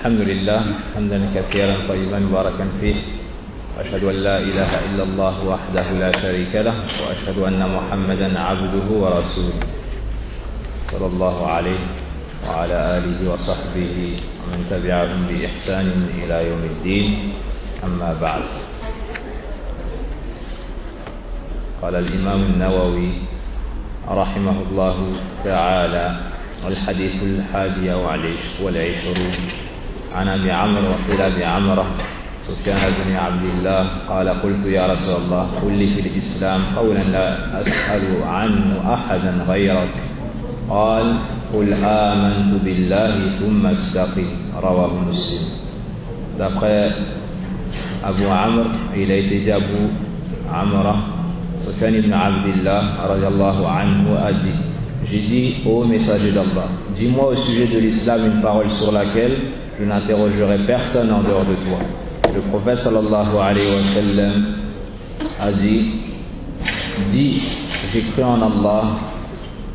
الحمد لله حمدا كثيرا طيبا مباركا فيه وأشهد أن لا إله إلا الله وحده لا شريك له وأشهد أن محمدا عبده ورسوله صلى الله عليه وعلى آله وصحبه ومن تبعهم بإحسان إلى يوم الدين أما بعد. قال الإمام النووي رحمه الله تعالى: الحديث 21 عن أبي عمرو وقيل أبي عمرو سفيان بن عبد الله قال: قلت يا رسول الله قل لي في الإسلام قولا لا أسأل عنه أحدا غيرك. قال: قل آمنت بالله ثم استقم. رواه مسلم. D'après Abu Amr, il a été dit Abu Amr, Sufyan ibn Abdillah radiallahu anhu a dit: j'ai dit ô messager d'Allah, dis-moi au sujet de l'islam une parole sur laquelle je n'interrogerai personne en dehors de toi. Le prophète sallallahu alayhi wa sallam a dit: dis, j'ai cru en Allah,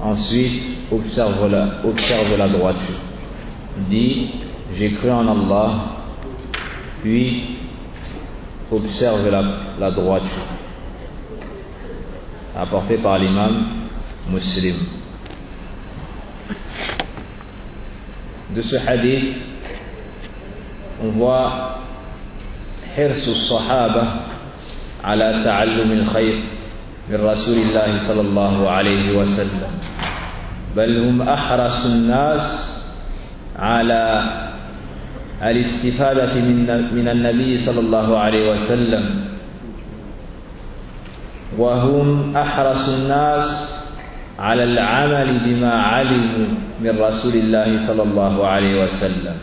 ensuite observe la droiture. Dis, j'ai cru en Allah, puis observe la droiture. Apporté par l'imam Muslim. De ce hadith, on voit حرص الصحابة على تعلم الخير من رسول الله صلى الله عليه وسلم، بل هم أحرص الناس على الاستفادة من النبي صلى الله عليه وسلم، وهم أحرص الناس على العمل بما علموا من رسول الله صلى الله عليه وسلم.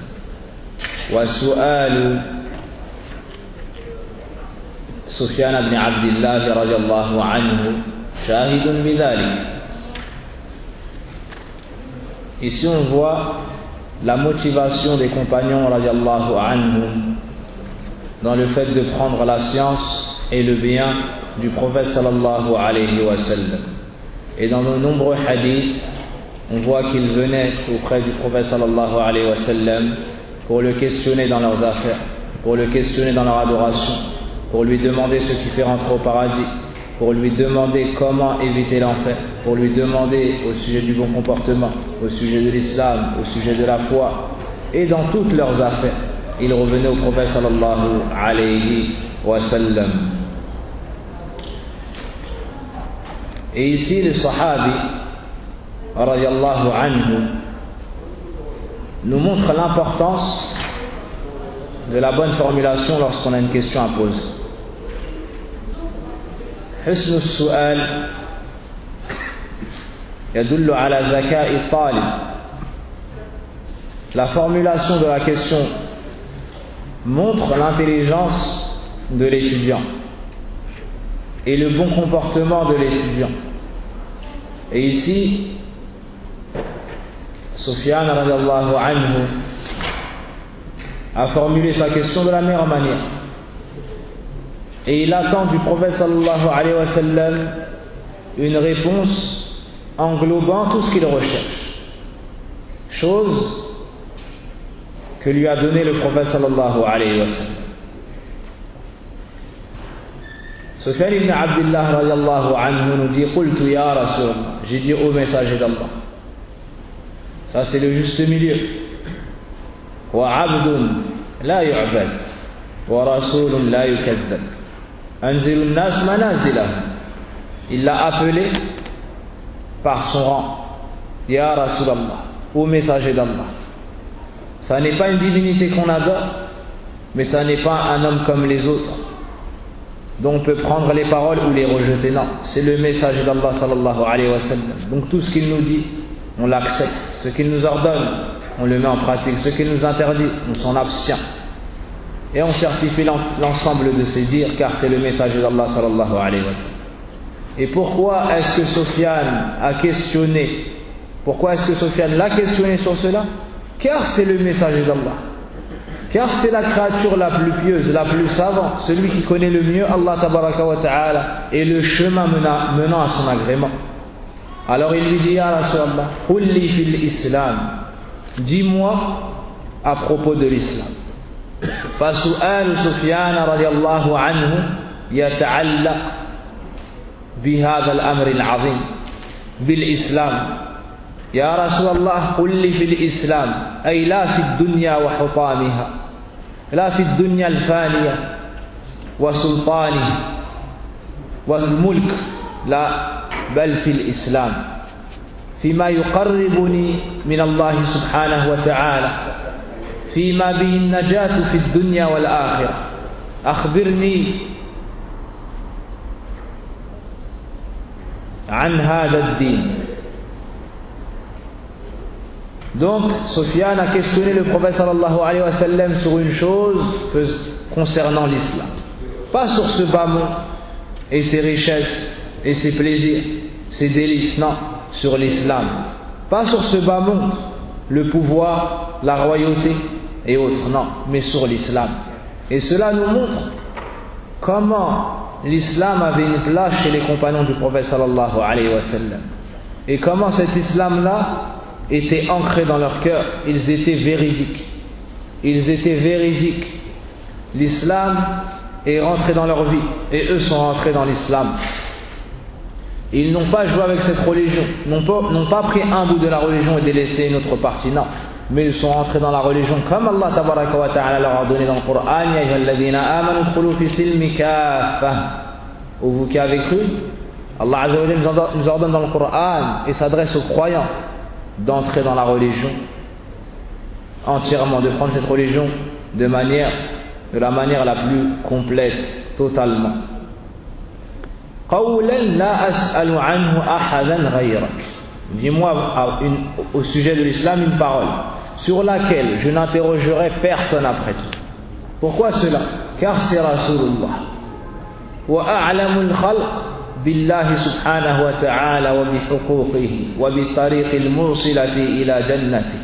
وسؤال سفيان بن عبد الله رضي الله عنه شاهد بذلك. Ici on voit la motivation des compagnons radiallahu anhum dans le fait de prendre la science et le bien du prophète sallallahu alayhi wa sallam. Et dans de nombreux hadiths, on voit qu'ils venaient auprès du prophète sallallahu alayhi wa sallam pour le questionner dans leurs affaires, pour le questionner dans leur adoration, pour lui demander ce qui fait rentrer au paradis, pour lui demander comment éviter l'enfer, pour lui demander au sujet du bon comportement, au sujet de l'islam, au sujet de la foi. Et dans toutes leurs affaires, ils revenaient au prophète sallallahu alayhi wa sallam. Et ici, le sahabi radiyallahu anhu nous montre l'importance de la bonne formulation lorsqu'on a une question à poser. حسن السؤال يدل على ذكاء الطالب. La formulation de la question montre l'intelligence de l'étudiant et le bon comportement de l'étudiant. Et ici, Sufyan radiyallahu anhu a formulé sa question de la meilleure manière. Et il attend du prophète sallallahu alayhi wa sallam une réponse englobant tout ce qu'il recherche. Chose que lui a donné le prophète sallallahu alayhi wa sallam. Sufyan ibn Abdillah radiallahu anhu nous dit: Qultu ya Rasul, j'ai dit au messager d'Allah. Ça c'est le juste milieu. Wa abdun la yu'bad wa rasulun la yukazzab. Anzilun nas manazilahum. Il l'a appelé par son rang. Ya Rasulallah, au messager d'Allah. Ça n'est pas une divinité qu'on adore, mais ça n'est pas un homme comme les autres, dont on peut prendre les paroles ou les rejeter. Non, c'est le messager d'Allah sallallahu alayhi wa sallam. Donc tout ce qu'il nous dit, on l'accepte. Ce qu'il nous ordonne, on le met en pratique. Ce qu'il nous interdit, on s'en abstient. Et on certifie l'ensemble de ces dires, car c'est le messager d'Allah sallallahu alayhi wa sallam. Et pourquoi est-ce que Sufyan a questionné? Pourquoi est-ce que Sufyan l'a questionné sur cela? Car c'est le messager d'Allah. Car c'est la créature la plus pieuse, la plus savante, celui qui connaît le mieux Allah tabaraka wa ta'ala et le chemin menant à son agrément. Alors il lui dit: Ya Rasulallah, qul li fil islam, dis-moi à propos de l'islam. فسؤال سفيان رضي الله عنه يتعلق بهذا الأمر العظيم بالإسلام. يا رسول الله قل لي في الإسلام، أي لا في الدنيا وحطامها، لا في الدنيا الفانية وسلطانها والملك، لا، بل في الإسلام، فيما يقربني من الله سبحانه وتعالى، فيما به النجاة في الدنيا والآخرة. أخبرني عن هذا الدين. Donc, Sofiane a questionné le prophète sallallahu alayhi wa sallam sur une chose concernant l'islam. Pas sur ce bas monde et ses richesses et ses plaisirs, ses délices, non, sur l'islam. Pas sur ce bas monde, le pouvoir, la royauté et autres, non, mais sur l'islam. Et cela nous montre comment l'islam avait une place chez les compagnons du prophète sallallahu alayhi wa sallam. Et comment cet islam-là était ancré dans leur cœur. Ils étaient véridiques. Ils étaient véridiques. L'islam est rentré dans leur vie et eux sont rentrés dans l'islam. Ils n'ont pas joué avec cette religion, n'ont pas pris un bout de la religion et délaissé une autre partie, non. Mais ils sont rentrés dans la religion comme Allah tabaraka wa ta'ala leur a donné dans le Coran. Ya ayyuhalladhina amanu udkhulu fi silmi kaffah. Ou vous qui avez cru, Allah azza wa jalla nous ordonne dans le Coran et s'adresse aux croyants d'entrer dans la religion entièrement, de prendre cette religion de la manière la plus complète, totalement. قولا لا أسأل عنه أحدا غيرك. Dis-moi au sujet de l'islam une parole sur laquelle je n'interrogerai personne après toi. Pourquoi cela? Car c'est Rasulullah. Wa a'lamul khalq بالله سبحانه وتعالى وبحقوقه وبالطريق الموصلة إلى جنته.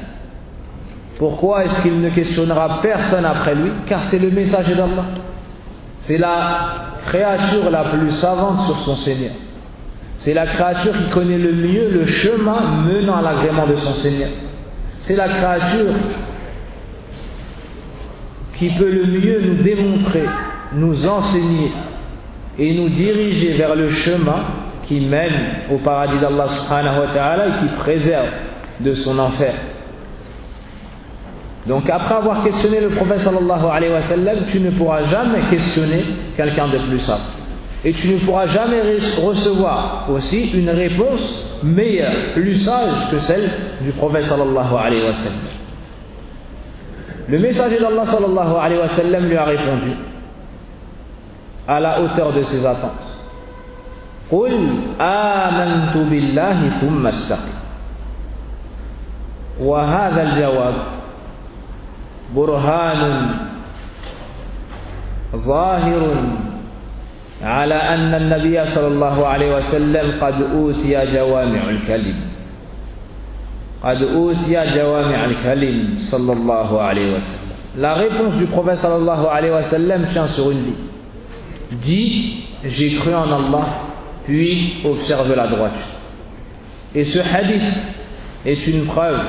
Pourquoi est-ce qu'il ne questionnera personne après lui? Car c'est le messager d'Allah. C'est la créature la plus savante sur son Seigneur. C'est la créature qui connaît le mieux le chemin menant à l'agrément de son Seigneur. C'est la créature qui peut le mieux nous démontrer, nous enseigner et nous diriger vers le chemin qui mène au paradis d'Allah subhanahu wa ta'ala et qui préserve de son enfer. Donc après avoir questionné le prophète sallallahu alayhi wa sallam, tu ne pourras jamais questionner quelqu'un de plus savant. Et tu ne pourras jamais recevoir aussi une réponse meilleure, plus sage que celle du prophète sallallahu alayhi wa sallam. Le messager d'Allah sallallahu alayhi wa sallam lui a répondu à la hauteur de ses attentes. قل آمنت بالله ثم استقم. وهذا الجواب برهان ظاهر على أن النبي صلى الله عليه وسلم قد أوتي جوامع الكلم. قد أوتي جوامع الكلم صلى الله عليه وسلم. La réponse du prophète sallallahu alayhi wa sallam tient sur une ligne. Dis, j'ai cru en Allah, puis observe la droiture. Et ce hadith est une preuve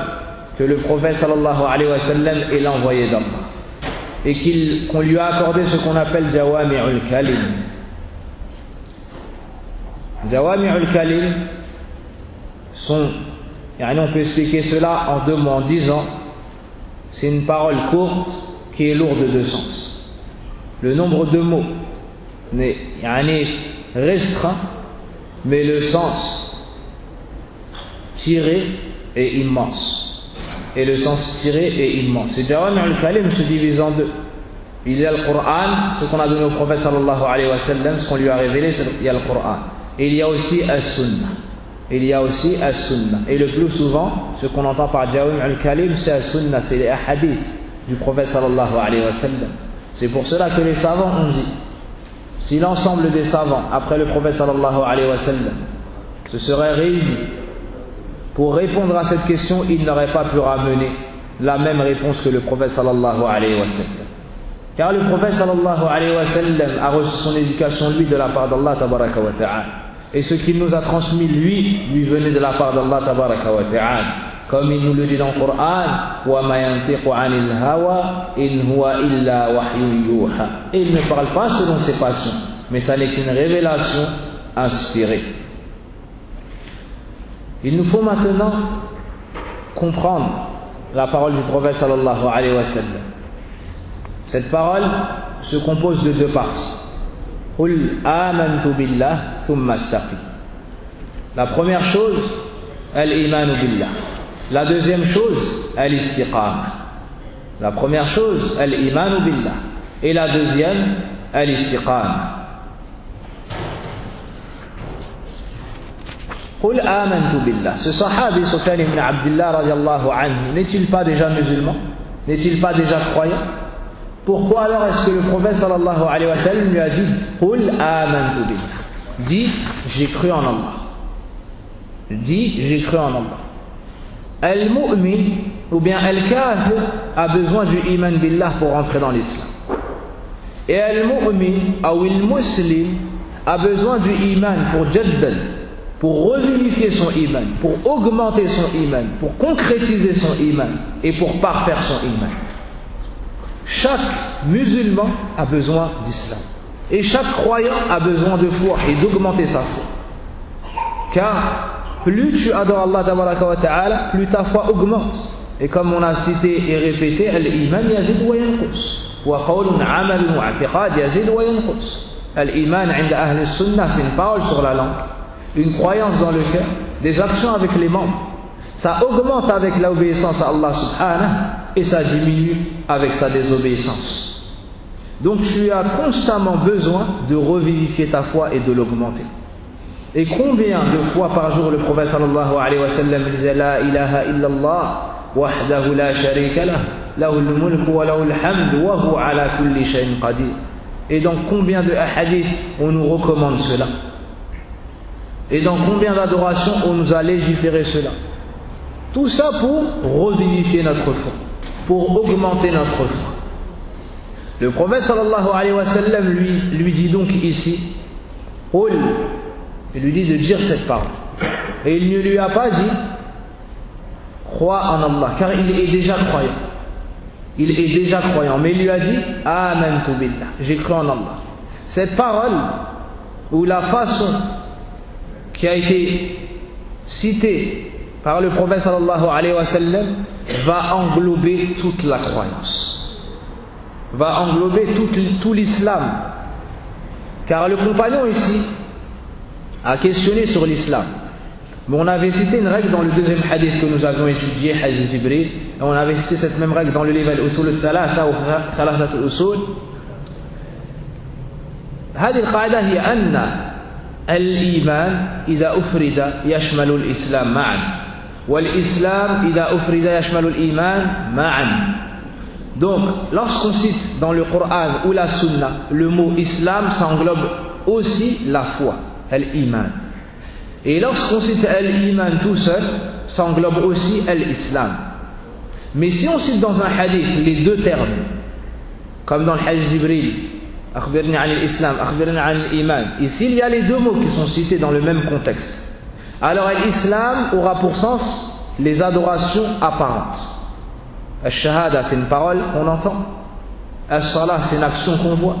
que le prophète sallallahu alayhi wa sallam est l'envoyé d'Allah et qu'on lui a accordé ce qu'on appelle Jawami'ul Kalim. Jawami'ul Kalim sont, on peut expliquer cela en deux mots, en disant c'est une parole courte qui est lourde de sens. Le nombre de mots n'est restreint, mais le sens tiré est immense. Et le sens tiré est immense. Et Jawami' al-Kalim se divise en deux. Il y a le Coran, ce qu'on a donné au prophète sallallahu alayhi wa sallam, ce qu'on lui a révélé, il y a le Coran. Et il y a aussi as-Sunnah. Il y a aussi as-Sunnah. Et le plus souvent, ce qu'on entend par Jawami' al-Kalim, c'est as-Sunnah, c'est les hadiths du prophète sallallahu alayhi wa sallam. C'est pour cela que les savants ont dit, si l'ensemble des savants, après le prophète sallallahu alayhi wa sallam, se seraient réunis pour répondre à cette question, ils n'auraient pas pu ramener la même réponse que le prophète sallallahu alayhi wa sallam. Car le prophète sallallahu alayhi wa sallam a reçu son éducation, lui, de la part d'Allah tabaraka wa ta'ala. Et ce qu'il nous a transmis, lui venait de la part d'Allah tabaraka wa ta'ala. Comme il nous le dit dans le Coran, وَمَا يَنْطِقُ عَنِ الْهَوَىٰ إِنْ هُوَ إِلَّا وَحْيٌ يُوحَىٰ. Et il ne parle pas selon ses passions, mais ça n'est qu'une révélation inspirée. Il nous faut maintenant comprendre la parole du prophète sallallahu alayhi wa sallam. Cette parole se compose de deux parties. قُلْ آمَنْتُ بِاللَّهِ ثُمَّ اسْتَقِمْ. La première chose, al-iman billah. La deuxième chose, al-istiqama. La première chose, al-iman billah. Et la deuxième, al-istiqama. قُلْ آمَنْتُ بِاللَّهِ. Ce sahabi Sufyan ibn Abdullah radiallahu anhu, n'est-il pas déjà musulman? N'est-il pas déjà croyant? Pourquoi alors est-ce que le prophète sallallahu alayhi wa sallam lui a dit قُلْ آمَنْتُ بِاللَّهِ? Dis, j'ai cru en Allah. Dis, j'ai cru en Allah. Al-mu'min ou bien al-kafir a besoin du iman billah pour rentrer dans l'islam. Et al-mu'min ou al-muslim a besoin du iman pour jaddad, pour revivifier son iman, pour augmenter son iman, pour concrétiser son iman et pour parfaire son iman. Chaque musulman a besoin d'islam. Et chaque croyant a besoin de foi et d'augmenter sa foi. Car plus tu adores Allah tabaraka wa ta'ala, plus ta foi augmente. Et comme on a cité et répété, al-iman yazid wa yanqus. Wa qawlun amalun wa i'tiqad yazid wa yanqus. Al-iman 'inda ahli as-sunnah, c'est une parole sur la langue, une croyance dans le cœur, des actions avec les membres. Ça augmente avec l'obéissance à Allah subhanahu et ça diminue avec sa désobéissance. Donc tu as constamment besoin de revivifier ta foi et de l'augmenter. Et combien de fois par jour le prophète sallallahu alayhi wa sallam disait La ilaha illallah wahdahu la sharika lah lahul mulku wa lahul hamd wa huwa ala kulli shay'in qadir. Et dans combien de hadiths on nous recommande cela? Et dans combien d'adorations on nous a légiféré cela? Tout ça pour revivifier notre foi, pour augmenter notre foi. Le prophète sallallahu alayhi wa sallam lui dit donc ici Qul. Il lui dit de dire cette parole. Et il ne lui a pas dit crois en Allah, car il est déjà croyant. Il est déjà croyant, mais il lui a dit Amantu billah, j'ai cru en Allah. Cette parole, ou la façon qui a été citée par le prophète sallallahu alayhi wa sallam, va englober toute la croyance, va englober tout l'islam. Car le compagnon ici a questionné sur l'islam. Mais on avait cité une règle dans le deuxième hadith que nous avions étudié, hadith Jibril, et on avait cité cette même règle dans le livre Al-Usul al-Thalatha ou Thalathat al-Usul. هذه القاعدة هي أن الإيمان إذا أفرد يشمل الإسلام معا والإسلام إذا أفرد يشمل الإيمان معا. Donc, lorsqu'on cite dans le Coran ou la Sunna le mot islam, ça englobe aussi la foi, al-iman. Et lorsqu'on cite al-iman tout seul, ça englobe aussi al-islam. Mais si on cite dans un hadith les deux termes, comme dans le hadith Jibril, akhbirni 'an al-islam, akhbirni 'an al-iman, ici il y a les deux mots qui sont cités dans le même contexte. Alors l'islam aura pour sens les adorations apparentes. Al-shahada, c'est une parole qu'on entend. Al-salah, c'est une action qu'on voit.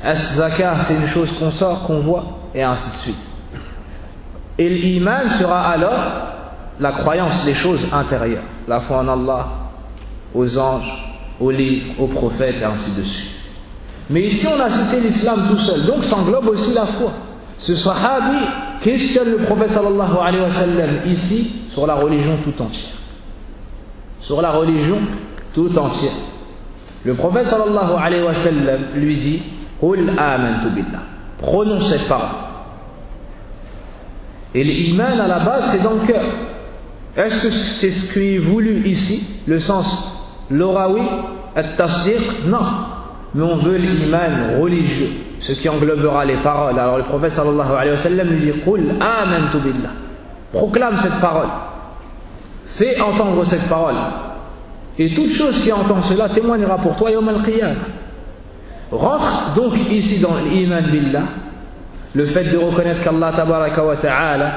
Al-zakah, c'est une chose qu'on sort, qu'on voit, et ainsi de suite. Et l'iman sera alors la croyance, les choses intérieures, la foi en Allah, aux anges, aux livres, aux prophètes, et ainsi de suite. Mais ici on a cité l'islam tout seul, donc ça englobe aussi la foi. Ce sahabi questionne le prophète sallallahu alayhi wa sallam ici sur la religion tout entière. Sur la religion tout entière. Le prophète sallallahu alayhi wa sallam lui dit Qul amantu billah. Prononce cette parole. Et l'iman à la base c'est dans le cœur. Est-ce que c'est ce qui est voulu ici, le sens l'orawi, at-tasdiq? Non. Mais on veut l'iman religieux, ce qui englobera les paroles. Alors le prophète sallallahu alayhi wa sallam lui dit Qul amantu billah. Proclame cette parole. Fais entendre cette parole. Et toute chose qui entend cela témoignera pour toi yawm al-qiyamah. Rentre donc ici dans l'iman billah, le fait de reconnaître qu'Allah tabaraka wa ta'ala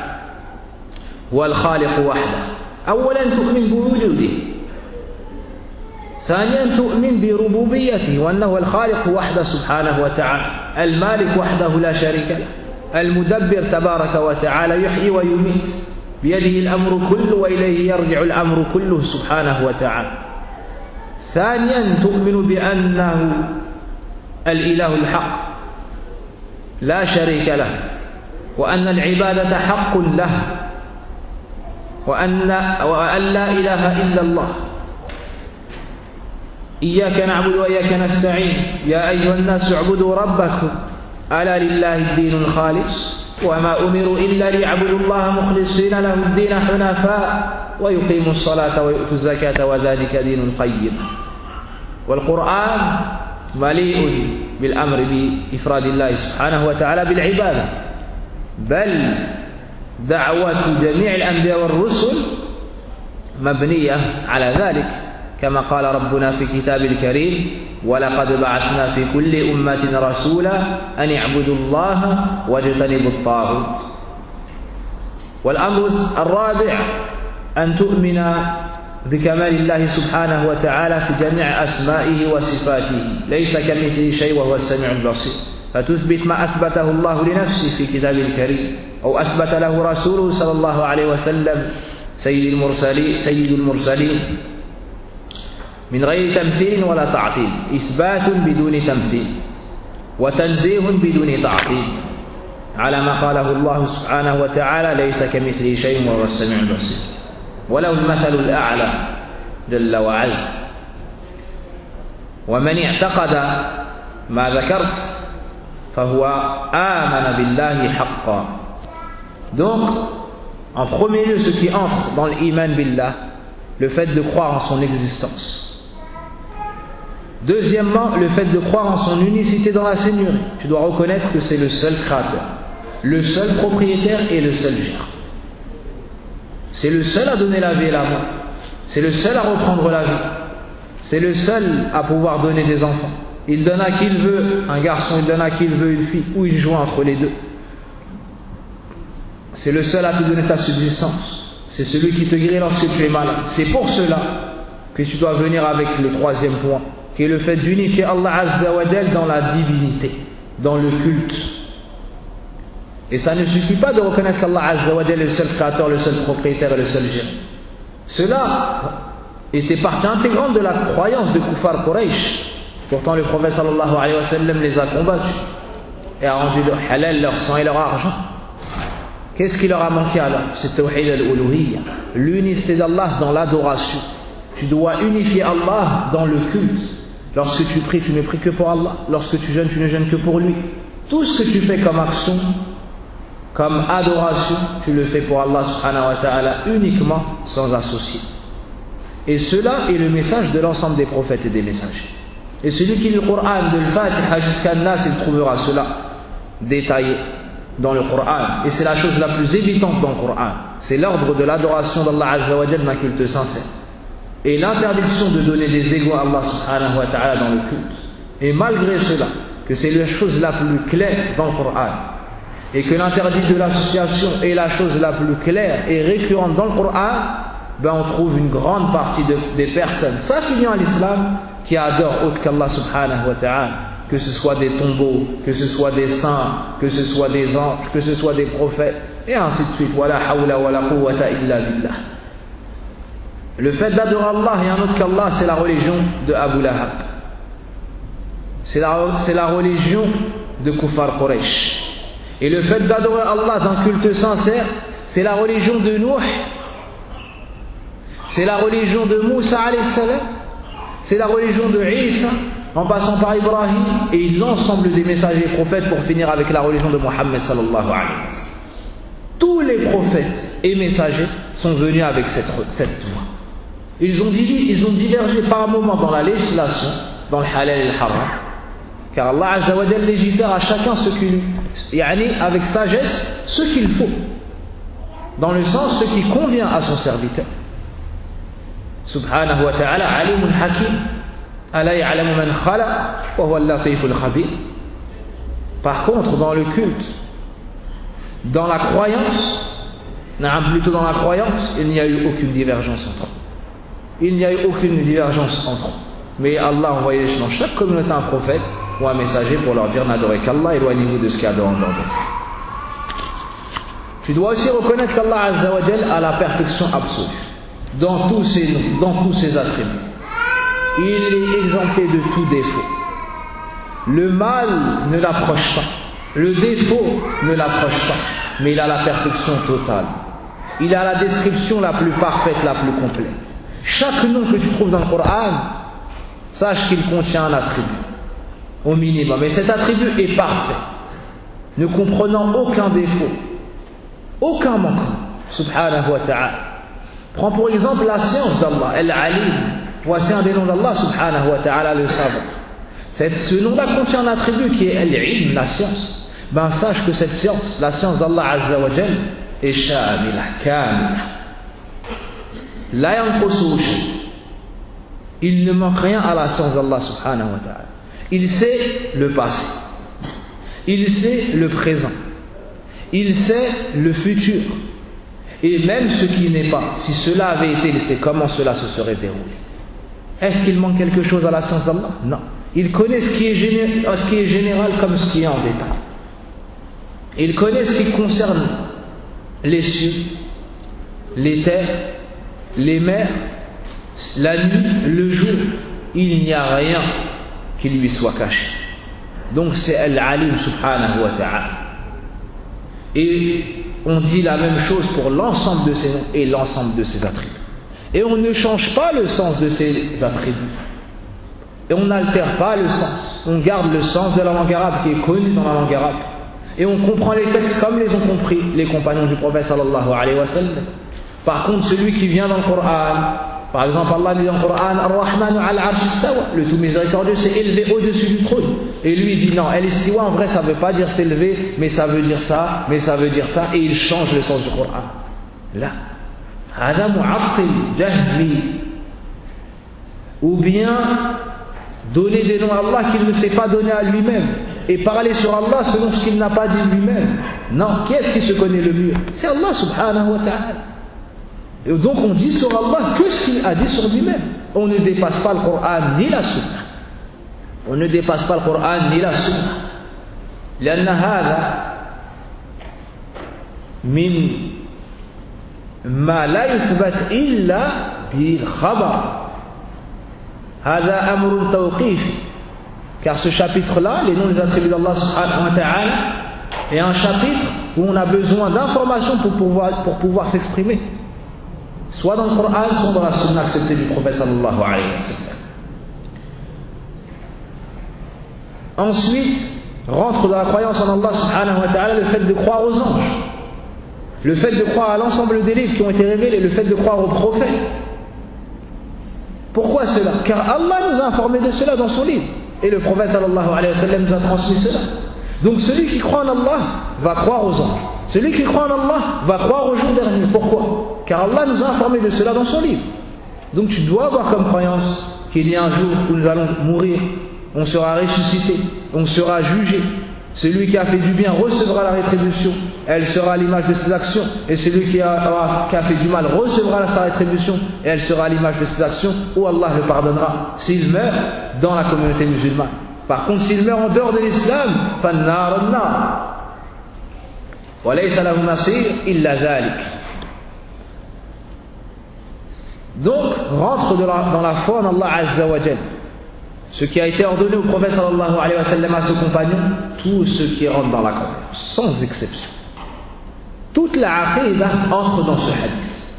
huwa al-khaliq wahda, أولا تؤمن بوجوده، ثانيا تؤمن بربوبيته وأنه هو الخالق وحده سبحانه وتعالى، المالك وحده لا شريك له، المدبر تبارك وتعالى يحيي ويميت بيده الأمر كله وإليه يرجع الأمر كله سبحانه وتعالى. ثانيا تؤمن بأنه الإله الحق لا شريك له، وأن العبادة حق له، وأن لا إله إلا الله. إياك نعبد وإياك نستعين، يا أيها الناس اعبدوا ربكم ألا لله الدين الخالص وما أمروا إلا ليعبدوا الله مخلصين له الدين حنفاء ويقيموا الصلاة ويؤتوا الزكاة وذلك دين القيم. والقرآن مليء بالأمر بإفراد الله سبحانه وتعالى بالعبادة، بل دعوة جميع الأنبياء والرسل مبنية على ذلك، كما قال ربنا في كتاب الكريم: ولقد بعثنا في كل أمة رسولا أن اعبدوا الله واجتنبوا الطاغوت. والأمر الرابع أن تؤمن بكمال الله سبحانه وتعالى في جميع أسمائه وصفاته، ليس كمثله شيء وهو السميع البصير، فتثبت ما أثبته الله لنفسه في كتابه الكريم أو أثبت له رسوله صلى الله عليه وسلم سيد المرسلين من غير تمثيل ولا تعطيل، إثبات بدون تمثيل وتنزيه بدون تعطيل، على ما قاله الله سبحانه وتعالى: ليس كمثله شيء وهو السميع البصير وله المثل الأعلى جل وعز. ومن اعتقد ما ذكرت فهو آمن بالله حقا. Donc, en premier lieu, ce qui entre dans l'iman billah, le fait de croire en son existence. Deuxièmement, le fait de croire en son unicité dans la Seigneurie. Tu dois reconnaître que c'est le seul créateur, le seul propriétaire et le seul gérant. C'est le seul à donner la vie et la mort. C'est le seul à reprendre la vie. C'est le seul à pouvoir donner des enfants. Il donne à qui il veut un garçon, il donne à qui il veut une fille, ou il joue entre les deux. C'est le seul à te donner ta subsistance. C'est celui qui te guérit lorsque tu es malade. C'est pour cela que tu dois venir avec le troisième point, qui est le fait d'unifier Allah Azza wa Jal dans la divinité, dans le culte. Et ça ne suffit pas de reconnaître qu'Allah Azza wa Jal est le seul créateur, le seul propriétaire et le seul gérant. Cela était partie intégrante de la croyance de Kuffar Quraysh. Pourtant le prophète sallallahu alayhi wa sallam les a combattus et a rendu leur halal, leur sang et leur argent. Qu'est-ce qui leur a manqué alors? C'est Tawhid al-Uluhiyya, l'unicité d'Allah dans l'adoration. Tu dois unifier Allah dans le culte. Lorsque tu pries, tu ne pries que pour Allah. Lorsque tu jeûnes, tu ne jeûnes que pour lui. Tout ce que tu fais comme action, comme adoration, tu le fais pour Allah subhanahu wa ta'ala uniquement, sans associer. Et cela est le message de l'ensemble des prophètes et des messagers. Et celui qui lit le Coran de l'Fatiha jusqu'à Nas, il trouvera cela détaillé dans le Coran. Et c'est la chose la plus évidente dans le Coran. C'est l'ordre de l'adoration d'Allah Azza wa Jal d'un culte sincère. Et l'interdiction de donner des égos à Allah subhanahu wa ta'ala dans le culte. Et malgré cela, que c'est la chose la plus claire dans le Coran, et que l'interdit de l'association est la chose la plus claire et récurrente dans le Coran, ben on trouve une grande partie des personnes s'affiliant à l'islam qui adorent autre qu'Allah subhanahu wa ta'ala, que ce soit des tombeaux, que ce soit des saints, que ce soit des anges, que ce soit des prophètes, et ainsi de suite. Wala hawla wala quwwata illa billah. Le fait d'adorer Allah et un autre qu'Allah, c'est la religion de Abu Lahab. C'est la religion de Kuffar Quraysh. Et le fait d'adorer Allah d'un culte sincère, c'est la religion de Nuh, c'est la religion de Moussa alayhi salam, c'est la religion de Isa, en passant par Ibrahim, et l'ensemble des messagers et prophètes pour finir avec la religion de Mohammed sallallahu alayhi wa sallam. Tous les prophètes et messagers sont venus avec cette voie. Ils ont divergé par moments dans la législation, dans le halal et le haram, car Allah Azza wa Jal légifère à chacun ce qu'il, avec sagesse, ce qu'il faut, dans le sens ce qui convient à son serviteur. Subhanahu wa ta'ala, alimun hakim, ala ya'lamu man khalaq, wa huwa al-latiful khabir. Par contre, dans le culte, dans la croyance, Plutôt dans la croyance, il n'y a eu aucune divergence entre eux. Il n'y a eu aucune divergence entre eux. Mais Allah a envoyé dans chaque communauté un prophète ou un messager pour leur dire n'adorez qu'Allah, éloignez-vous de ce qu'il y a dehors d'eux. Tu dois aussi reconnaître qu'Allah Azza wa Jal a la perfection absolue dans tous ses noms, dans tous ses attributs. Il est exempté de tout défaut. Le mal ne l'approche pas, le défaut ne l'approche pas, mais il a la perfection totale. Il a la description la plus parfaite, la plus complète. Chaque nom que tu trouves dans le Coran, sache qu'il contient un attribut, au minimum. Et cet attribut est parfait, ne comprenant aucun défaut, aucun manquement. Subhanahu wa ta'ala. Prends pour exemple la science d'Allah, Al-Alim. Voici un des noms d'Allah, subhanahu wa ta'ala, le savant. Ce nom-là contient un attribut qui est Al-Ilm, la science. Ben sache que cette science, la science d'Allah Azza wa Jal, est shamila, kamila. La yanqusu shay. Il ne manque rien à la science d'Allah subhanahu wa ta'ala. Il sait le passé. Il sait le présent. Il sait le futur. Et même ce qui n'est pas. Si cela avait été, il sait comment cela se serait déroulé. Est-ce qu'il manque quelque chose à la science d'Allah? Non. Il connaît ce qui est général comme ce qui est en détail. Il connaît ce qui concerne les cieux, les terres, les mers, la nuit, le jour. Il n'y a rien qui lui soit caché. Donc c'est Al-Alim subhanahu wa ta'ala. Et on dit la même chose pour l'ensemble de ses noms et l'ensemble de ses attributs. Et on ne change pas le sens de ces attributs. Et on n'altère pas le sens. On garde le sens de la langue arabe qui est connu dans la langue arabe. Et on comprend les textes comme les ont compris les compagnons du prophète sallallahu alayhi wa sallam. Par contre, celui qui vient dans le Coran, par exemple, Allah dit dans le Coran, Ar-Rahmanu al-Arsh istawa, le tout miséricordieux s'est élevé au-dessus du trône. Et lui il dit non, al-istiwa en vrai ça ne veut pas dire s'élever, mais ça veut dire ça, mais ça veut dire ça, et il change le sens du Coran. Là. Hada mu'attil, jahmi. Ou bien donner des noms à Allah qu'il ne s'est pas donné à lui-même et parler sur Allah selon ce qu'il n'a pas dit lui-même. Non, qui est-ce qui se connaît le mieux? C'est Allah subhanahu wa ta'ala. Et donc on dit sur Allah que ce qu'il a dit sur lui-même. On ne dépasse pas le Coran ni la Sunna. On ne dépasse pas le Coran ni la Sunna. لأن هذا من ما لا يثبت إلا بالخبر. هذا أمر توقيفي. Car ce chapitre-là, les noms des attributs d'Allah subhanahu wa ta'ala, est un chapitre où on a besoin d'informations pour pouvoir s'exprimer. Soit dans le Coran, soit dans la Sunna acceptée du prophète sallallahu alayhi wa sallam. Ensuite, rentre dans la croyance en Allah subhanahu wa ta'ala le fait de croire aux anges, le fait de croire à l'ensemble des livres qui ont été révélés, le fait de croire aux prophètes. Pourquoi cela? Car Allah nous a informé de cela dans son livre. Et le prophète sallallahu alayhi wa sallam nous a transmis cela. Donc celui qui croit en Allah va croire aux anges. Celui qui croit en Allah va croire au jour dernier. Pourquoi? Car Allah nous a informé de cela dans son livre. Donc tu dois avoir comme croyance qu'il y a un jour où nous allons mourir, on sera ressuscité, on sera jugé. Celui qui a fait du bien recevra la rétribution, elle sera à l'image de ses actions, et celui qui a fait du mal recevra sa rétribution, et elle sera à l'image de ses actions, ou Allah le pardonnera s'il meurt dans la communauté musulmane. Par contre, s'il meurt en dehors de l'islam, فَالنَّارُ النَّارُ وَلَيْسَ لَهُ نَصِيرٌ إِلَّا ذَلِكَ. Donc, rentre dans la foi en Allah Azza wa Jal. Ce qui a été ordonné au prophète sallallahu alayhi wa sallam à ses compagnons, tout ce qui rentre dans la croyance, sans exception. Toute la aqidah entre dans ce hadith.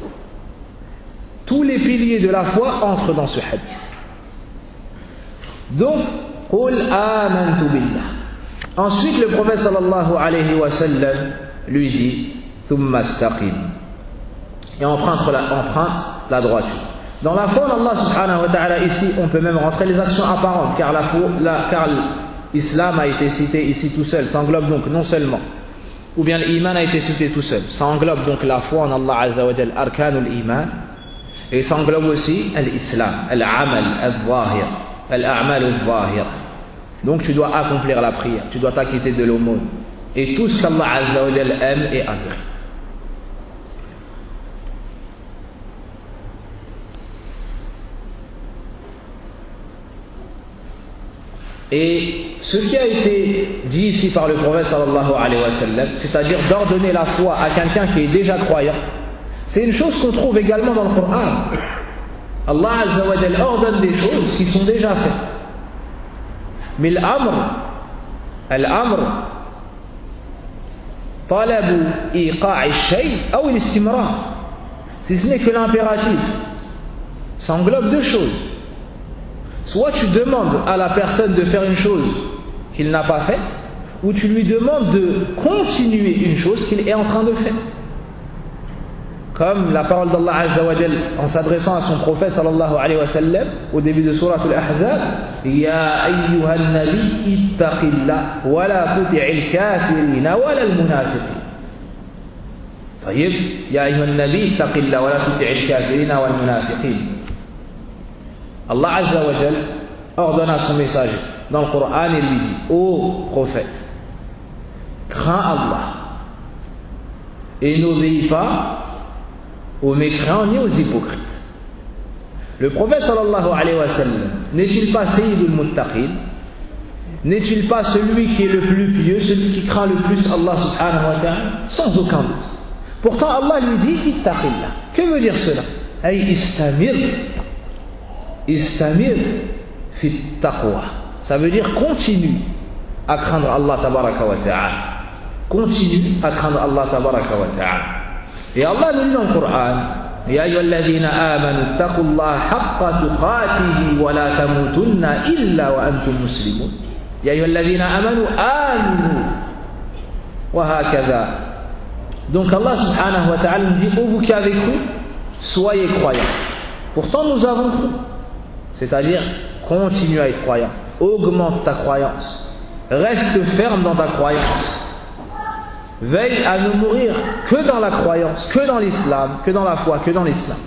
Tous les piliers de la foi entrent dans ce hadith. Donc, قُلْ آمَنْتُ بِاللَّهِ. Ensuite, le prophète sallallahu alayhi wa sallam lui dit ثُمَّ اسْتَقِمْ. Et emprunte la droiture. Dans la foi d'Allah subhanahu wa ta'ala, ici, on peut même rentrer les actions apparentes, car l'islam a été cité ici tout seul. Ça englobe donc non seulement, ou bien l'iman a été cité tout seul. Ça englobe donc la foi en Allah azza wa jal, arkanul iman, et ça englobe aussi l'islam, al-amal al-zahir, al-a'mal al-zahir. Donc tu dois accomplir la prière, tu dois t'acquitter de l'aumône, et tout ce qu'Allah azza wa jal aime et agrée. Et ce qui a été dit ici par le prophète sallallahu alayhi wa sallam, c'est-à-dire d'ordonner la foi à quelqu'un qui est déjà croyant, c'est une chose qu'on trouve également dans le Coran. Allah Azza wa Jalla ordonne des choses qui sont déjà faites. Mais l'amr, talabu iqa'i shay ou l'istimrar, si ce n'est que l'impératif, ça englobe deux choses. Soit tu demandes à la personne de faire une chose qu'il n'a pas faite, ou tu lui demandes de continuer une chose qu'il est en train de faire. Comme la parole d'Allah Azza wa Jal en s'adressant à son prophète sallallahu alayhi wa sallam au début de Surah Al-Ahzab, Ya ayyuhan nabi ittaqillah wa la tuti'il kafirina wa la al-munafiqin. طيب Ya ayyuhan nabi ittaqillah wa la tuti'il kafirina wa al-munafiqin. Allah Azza wa Jal ordonne à son messager dans le Coran et lui dit: Ô prophète, crains Allah et n'obéis pas aux mécréants ni aux hypocrites. Le prophète sallallahu alayhi wa sallam n'est-il pas Sayyidul Muttaqin? N'est-il pas celui qui est le plus pieux, celui qui craint le plus Allah subhanahu wa ta'ala? Sans aucun doute. Pourtant Allah lui dit ittaqillah. Que veut dire cela? Ay istamir fi taqwa. Ça veut dire continue à craindre Allah tabaraka wa ta'ala. Continue à craindre Allah tabaraka wa ta'ala. Et Allah nous dit dans le Coran: Ya ayyuhalladhina amanu ittaqullaha haqqa tuqatihi wa la tamutunna illa wa antum muslimun. Ya ayyuhalladhina amanu aminu wa hakadha. Donc Allah subhanahu wa ta'ala nous dit: ô vous qui avez cru, soyez croyants. Pourtant nous avons cru. C'est-à-dire, continue à être croyant, augmente ta croyance, reste ferme dans ta croyance. Veille à ne mourir que dans la croyance, que dans l'islam, que dans la foi, que dans l'islam.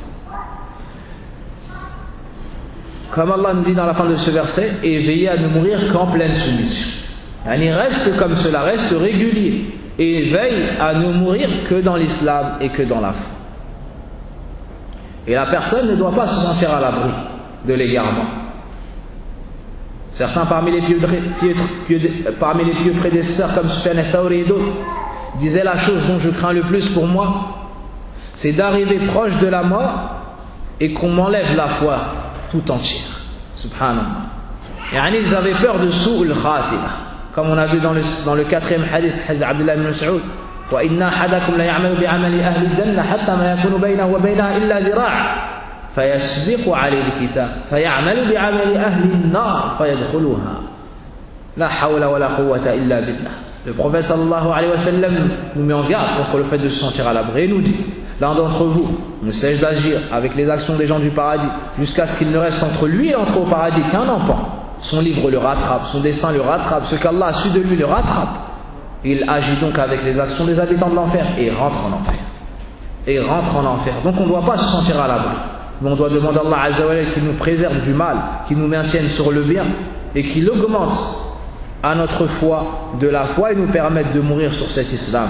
Comme Allah nous dit dans la fin de ce verset, et veillez à ne mourir qu'en pleine soumission. Yani reste comme cela, reste régulier, et veille à ne mourir que dans l'islam et que dans la foi. Et la personne ne doit pas se sentir à l'abri de l'égarement. Certains parmi les pieux prédécesseurs comme Sufyan al-Thawri et d'autres disaient: la chose dont je crains le plus pour moi, c'est d'arriver proche de la mort et qu'on m'enlève la foi tout entière. Subhanallah. Yani ils avaient peur de su'ul khatima, comme on a vu dans le quatrième hadith, hadith Abdullah ibn Mas'ud: wa inna ahadakum la ya'malu bi'amali ahli al-jannah hatta ma yakunu baynahu wa baynaha illa dhira' فيسبق عليه الكتاب فيعمل بعمل أهل النار فيدخلها لا حول ولا قوة إلا بالله. Le prophète sallallahu alayhi wa sallam nous met en garde contre le fait de se sentir à l'abri et nous dit: l'un d'entre vous ne cesse d'agir avec les actions des gens du paradis jusqu'à ce qu'il ne reste entre lui et entrer au paradis qu'un empan. Son livre le rattrape, son destin le rattrape, ce qu'Allah a su de lui le rattrape. Il agit donc avec les actions des habitants de l'enfer et rentre en enfer. Donc on ne doit pas se sentir à l'abri. Mais on doit demander à Allah Azza wa Jalla qu'il nous préserve du mal, qu'il nous maintienne sur le bien et qu'il augmente à notre foi de la foi et nous permette de mourir sur cet islam.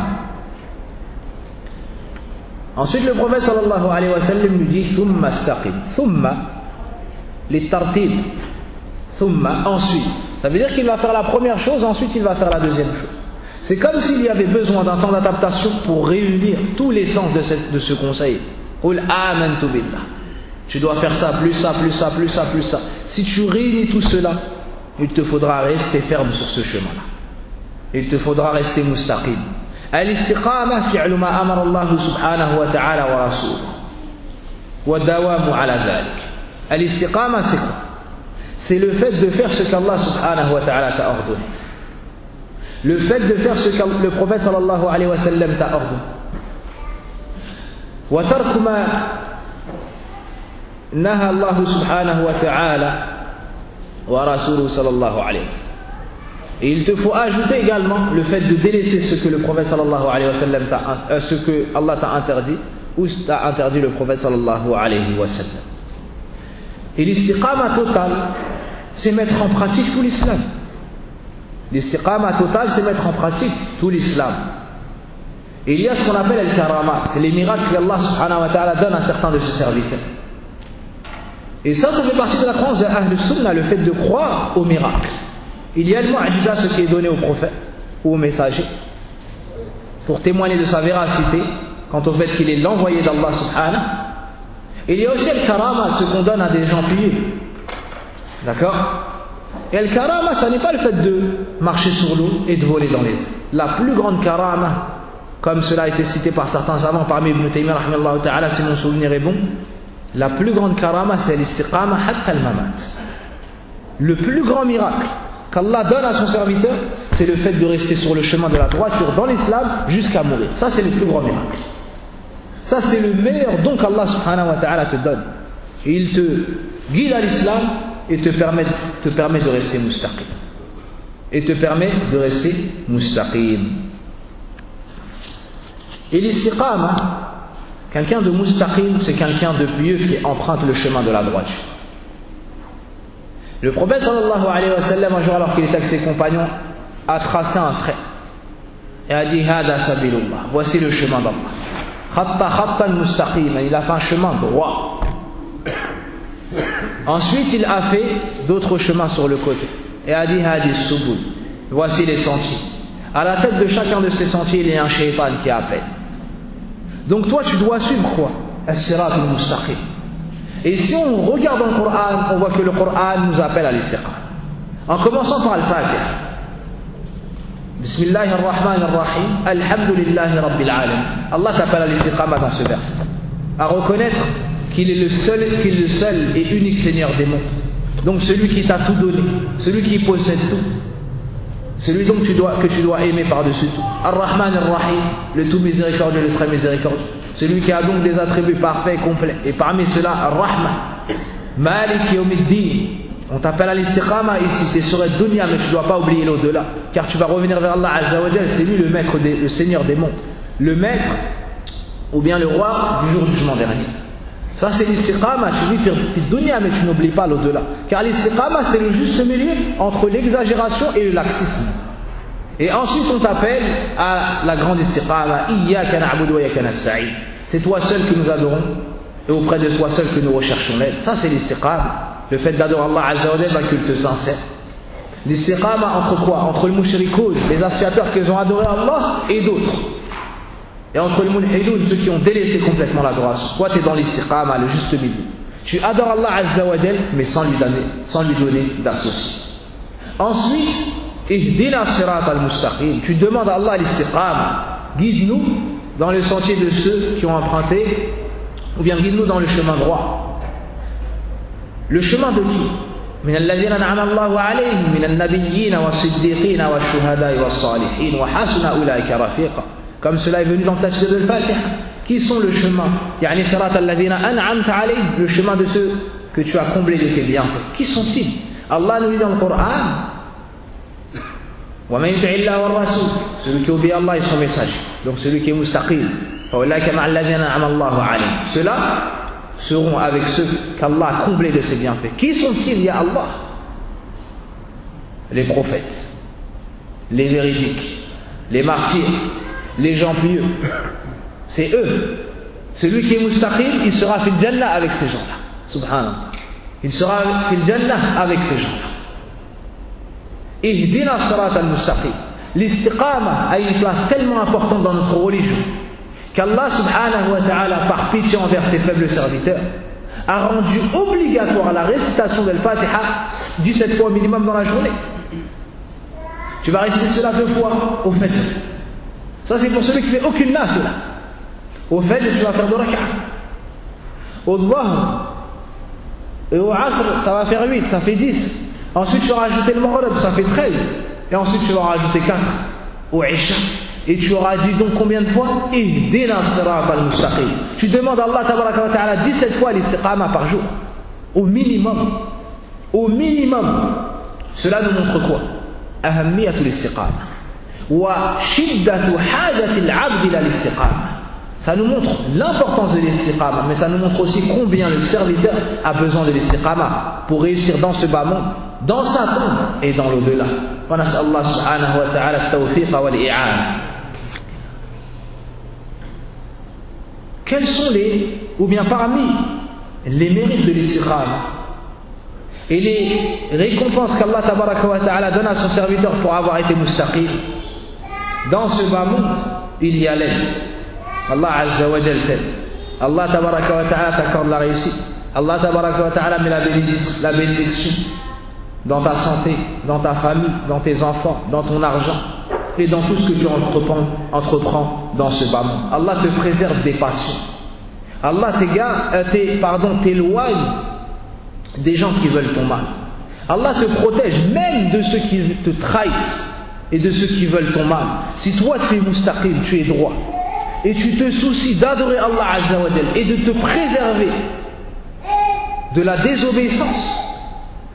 Ensuite le prophète sallallahu alayhi wa sallam nous dit: thumma astaqim. Thumma litartib. Thumma, ensuite. Ça veut dire qu'il va faire la première chose, ensuite il va faire la deuxième chose. C'est comme s'il y avait besoin d'un temps d'adaptation pour réunir tous les sens de ce conseil. Qul amantu billah. Tu dois faire ça, plus ça, plus ça, plus ça, plus ça. Si tu réunis tout cela, il te faudra rester ferme sur ce chemin-là. Il te faudra rester mustaqim. Al-istiqama fi'lu ma amara Allah subhanahu wa ta'ala wa rasuluhu. Wa dawamu ala dhalik. Al-istiqama, c'est quoi? C'est le fait de faire ce qu'Allah subhanahu wa ta'ala t'a ordonné. Le fait de faire ce que le prophète sallallahu alayhi wa sallam t'a ordonné. Wa tarku ma naha Allah subhanahu wa ta'ala wa rasuluhu sallallahu alayhi wa sallam. Et il te faut ajouter également le fait de délaisser ce que le prophète sallallahu alayhi wa sallam ce que Allah t'a interdit ou t'a interdit le prophète sallallahu alayhi wa sallam. Et l'istiqama totale, c'est mettre en pratique tout l'islam. L'istiqama totale, c'est mettre en pratique tout l'islam. Et il y a ce qu'on appelle al-karamat, c'est les miracles qu'Allah subhanahu wa ta'ala donne à certains de ses serviteurs. Et ça fait partie de la croyance de Ahl Sunnah, le fait de croire aux miracles. Il y a le mu'jiza, ce qui est donné au prophète ou au messager, pour témoigner de sa véracité quant au fait qu'il est l'envoyé d'Allah subhanahu. Il y a aussi le karama, ce qu'on donne à des gens pieux. D'accord? Et le karama, ça n'est pas le fait de marcher sur l'eau et de voler dans les airs. La plus grande karama, comme cela a été cité par certains savants, parmi Ibn Taymiyyah rahimahullah ta'ala, si mon souvenir est bon, la plus grande karama, c'est l'istiqama hatta al-mamat. Le plus grand miracle qu'Allah donne à son serviteur, c'est le fait de rester sur le chemin de la droiture dans l'islam jusqu'à mourir. Ça, c'est le plus grand miracle. Ça, c'est le meilleur don qu'Allah subhanahu wa ta'ala te donne. Et il te guide à l'islam et te permet de rester mustaqim. Et te permet de rester mustaqim. Et l'istiqama, quelqu'un de mustaqim, c'est quelqu'un de pieux qui emprunte le chemin de la droiture. Le prophète sallallahu alayhi wa sallam, un jour alors qu'il était avec ses compagnons, a tracé un trait et a dit Hada sabilullah, voici le chemin d'Allah. Khatta khattan mustaqim, il a fait un chemin droit. Ensuite il a fait d'autres chemins sur le côté et a dit Hadi subul, voici les sentiers. À la tête de chacun de ces sentiers il y a un shaitan qui appelle. Donc toi tu dois suivre quoi? As-sirat al-mustaqim. Et si on regarde dans le Coran, on voit que le Coran nous appelle à l'istiqama. En commençant par Al-Fatiha. Bismillahir Rahmanir Rahim. Alhamdulillahi Rabbil Alamin. Allah t'appelle à l'istiqama dans ce verset. À reconnaître qu'il est le seul et unique Seigneur des mondes. Donc celui qui t'a tout donné, celui qui possède tout, celui donc que tu dois aimer par-dessus tout. Ar-Rahman Ar-Rahim, le tout miséricordieux, le très miséricordieux. Celui qui a donc des attributs parfaits et complets. Et parmi ceux-là, Ar-Rahman, Malik Yawmiddin. On t'appelle à l'istiqama ici, tu es sur le dunya, mais tu ne dois pas oublier l'au-delà. Car tu vas revenir vers Allah Azza wa Jal, c'est lui le Seigneur des mondes. Le maître, ou bien le roi du jour du jugement dernier. Ça c'est l'istiqama, tu vis fi dunya, mais tu n'oublies pas l'au-delà. Car l'istiqama, c'est le juste milieu entre l'exagération et le laxisme. Et ensuite on t'appelle à la grande istiqama, Iyyaka na'budu wa iyyaka nasta'in. C'est toi seul que nous adorons et auprès de toi seul que nous recherchons l'aide. Ça c'est l'istiqama. Le fait d'adorer Allah Azza wa Jalla d'un culte sincère. L'istiqama entre quoi? Entre le mushrikoun, les associateurs qui ont adoré Allah et d'autres. Et entre le mulhidoun, ceux qui ont délaissé complètement l'adoration. Toi tu es dans l'istiqama, le juste milieu. Tu adores Allah Azza wa Jalla mais sans lui donner d'associé. Ensuite, Ihdina sirat al-mustaqim. Tu demandes à Allah l'istiqama. Guide-nous dans le sentier de ceux qui ont emprunté, ou bien guide-nous dans le chemin droit. Le chemin de qui? من الذين أنعم الله عليهم من النبيين والصديقين والشهداء والصالحين وحسن أولئك رفيقا. Comme cela est venu dans le tafsir de Al-Fatiha. Qui sont le chemin? يعني صراط الذين أنعمت عليهم, le chemin de ceux que tu as comblés de tes bienfaits. Qui sont-ils? Allah nous dit dans le Coran ومن يطع الله والرسول, celui qui obéit à Allah et son message, donc celui qui est mustaqim, فأولئك مع الذين أنعم الله عليهم. Ceux-là seront avec ceux qu'Allah a comblés de ses bienfaits. Qui sont-ils? Il y a Allah. Les prophètes, les véridiques, les martyrs, les gens pieux. C'est eux. Celui qui est mustaqim, il sera fil jannah avec ces gens-là. Subhanallah. Il sera fil jannah avec ces gens-là. Ihdina sirat al-mustaqim. L'istiqama a une place tellement importante dans notre religion qu'Allah subhanahu wa ta'ala, par pitié envers ses faibles serviteurs, a rendu obligatoire la récitation de l'Al-Fatiha 17 fois au minimum dans la journée. Tu vas réciter cela 2 fois au Fajr. Ça c'est pour celui qui fait aucune nafila. Au Fajr tu vas faire 2 rak'ah. Au Dhuhr et au Asr ça va faire 8, ça fait 10. Ensuite tu vas rajouter le Maghrib, ça fait 13. Et ensuite tu vas rajouter 4 au Isha. Et tu auras dit donc combien de fois? Ihdina sirat al-mustaqim. Tu demandes à Allah tabaraka wa ta'ala 17 fois l'istiqama par jour. Au minimum. Au minimum. Cela nous montre quoi? Ahammiyatul istiqama. Wa shiddatu hajati al-'abd ila l'istiqama. Ça nous montre l'importance de l'istiqama, mais ça nous montre aussi combien le serviteur a besoin de l'istiqama pour réussir dans ce bas monde, dans sa tombe et dans l'au-delà. Wa nas'al Allah subhanahu wa ta'ala at-tawfiq wal-i'ana. Quels sont ou bien parmi les mérites de l'istiqama? et les récompenses qu'Allah tabaraka wa ta'ala donne à son serviteur pour avoir été mustaqim, dans ce bas monde, il y a l'aide. Allah azza wa jal t'aide. Allah tabaraka wa ta'ala t'accorde la réussite. Allah tabaraka wa ta'ala met la bénédiction dans ta santé, dans ta famille, dans tes enfants, dans ton argent et dans tout ce que tu entreprends dans ce bas monde. Allah te préserve des passions. Allah t'éloigne des gens qui veulent ton mal. Allah te protège même de ceux qui te trahissent et de ceux qui veulent ton mal. Si toi tu es mustaqim, tu es droit, et tu te soucies d'adorer Allah Azza wa Jal et de te préserver de la désobéissance,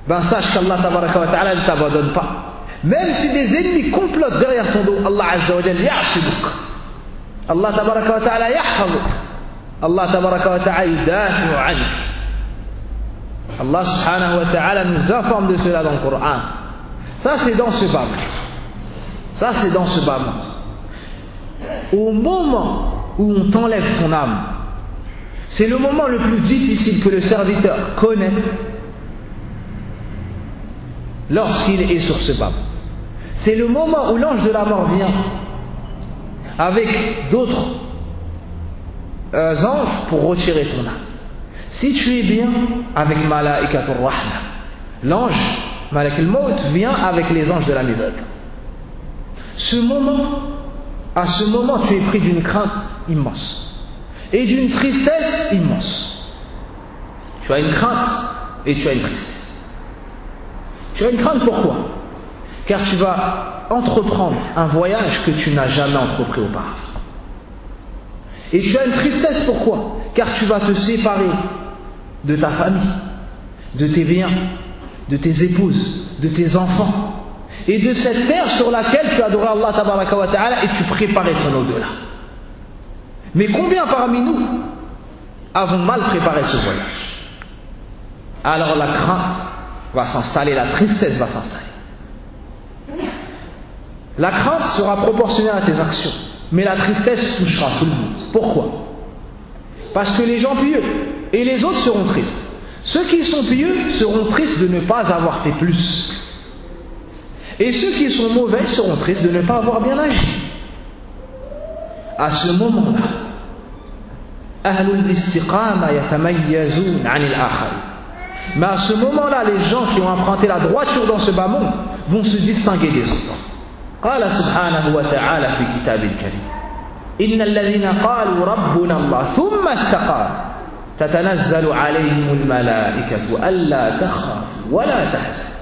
ben sache qu'Allah tabaraka wa ta'ala ne t'abandonne pas. Même si des ennemis complotent derrière ton dos, Allah Azza wa Jal ya'asibuk. Allah tabaraka wa ta'ala yahfazuk. Allah tabaraka wa ta'ala yudafi'u ank. Allah subhanahu wa ta'ala nous informe de cela dans le Coran. Ça c'est dans ce bas monde. Ça c'est dans ce bas monde. Au moment où on t'enlève ton âme, c'est le moment le plus difficile que le serviteur connaît lorsqu'il est sur ce bas monde. C'est le moment où l'ange de la mort vient avec d'autres anges pour retirer ton âme. Si tu es bien avec Malaikatur Rahma, l'ange Malak al-Maut vient avec les anges de la miséricorde. À ce moment, tu es pris d'une crainte immense et d'une tristesse immense. Tu as une crainte et tu as une tristesse. Tu as une crainte pourquoi? Car tu vas entreprendre un voyage que tu n'as jamais entrepris auparavant. Et tu as une tristesse pourquoi? Car tu vas te séparer de ta famille, de tes biens, de tes épouses, de tes enfants et de cette terre sur laquelle tu adorais Allah tabaraka wa ta'ala et tu préparais ton au-delà. Mais combien parmi nous avons mal préparé ce voyage? Alors la crainte va s'installer, la tristesse va s'installer. La crainte sera proportionnelle à tes actions, mais la tristesse touchera tout le monde. Pourquoi? Parce que les gens pieux et les autres seront tristes. Ceux qui sont pieux seront tristes de ne pas avoir fait plus. Et ceux qui sont mauvais seront tristes de ne pas avoir bien agi. À ce moment-là, Ahlul istiqama yatamayyazun 'anil akharin. Mais à ce moment-là, les gens qui ont emprunté la droiture dans ce bas monde vont se distinguer des autres. Qala subhanahu wa ta'ala fi kitabil karim. Innal ladhina qalu rabbuna Allah thumma istaqamu tatanazzalu 'alayhimul malaikatu alla takhafu wa la tahzanu.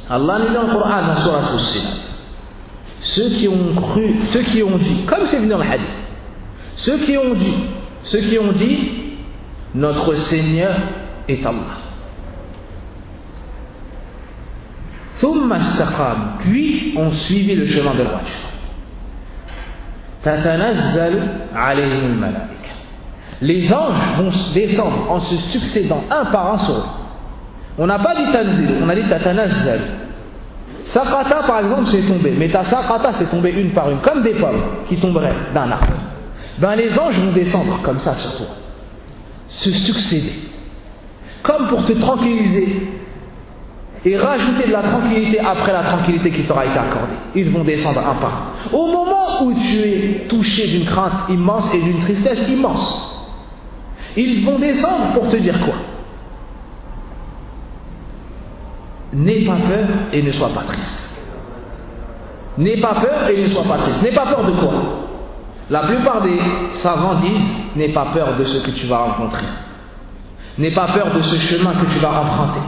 Allah nous dit dans le Coran, dans Surah Fussilat, ceux qui ont cru, ceux qui ont dit, comme c'est venu dans le hadith, ceux qui ont dit, notre Seigneur est Allah. Thumma istaqamu, puis ont suivi le chemin de droiture. Tatanazzalu alayhimul malaika. Les anges vont descendre en se succédant un par un sur eux. On n'a pas dit tanzil, on a dit tatanazzal. Saqata par exemple c'est tombé, mais ta saqata c'est tombé une par une, comme des pommes qui tomberaient d'un arbre. Ben les anges vont descendre comme ça sur toi, se succéder, comme pour te tranquilliser et rajouter de la tranquillité après la tranquillité qui t'aura été accordée. Ils vont descendre un par un. Au moment où tu es touché d'une crainte immense et d'une tristesse immense, ils vont descendre pour te dire quoi? N'aie pas peur et ne sois pas triste. N'aie pas peur et ne sois pas triste. N'aie pas peur de quoi? La plupart des savants disent n'aie pas peur de ce que tu vas rencontrer. N'aie pas peur de ce chemin que tu vas emprunter.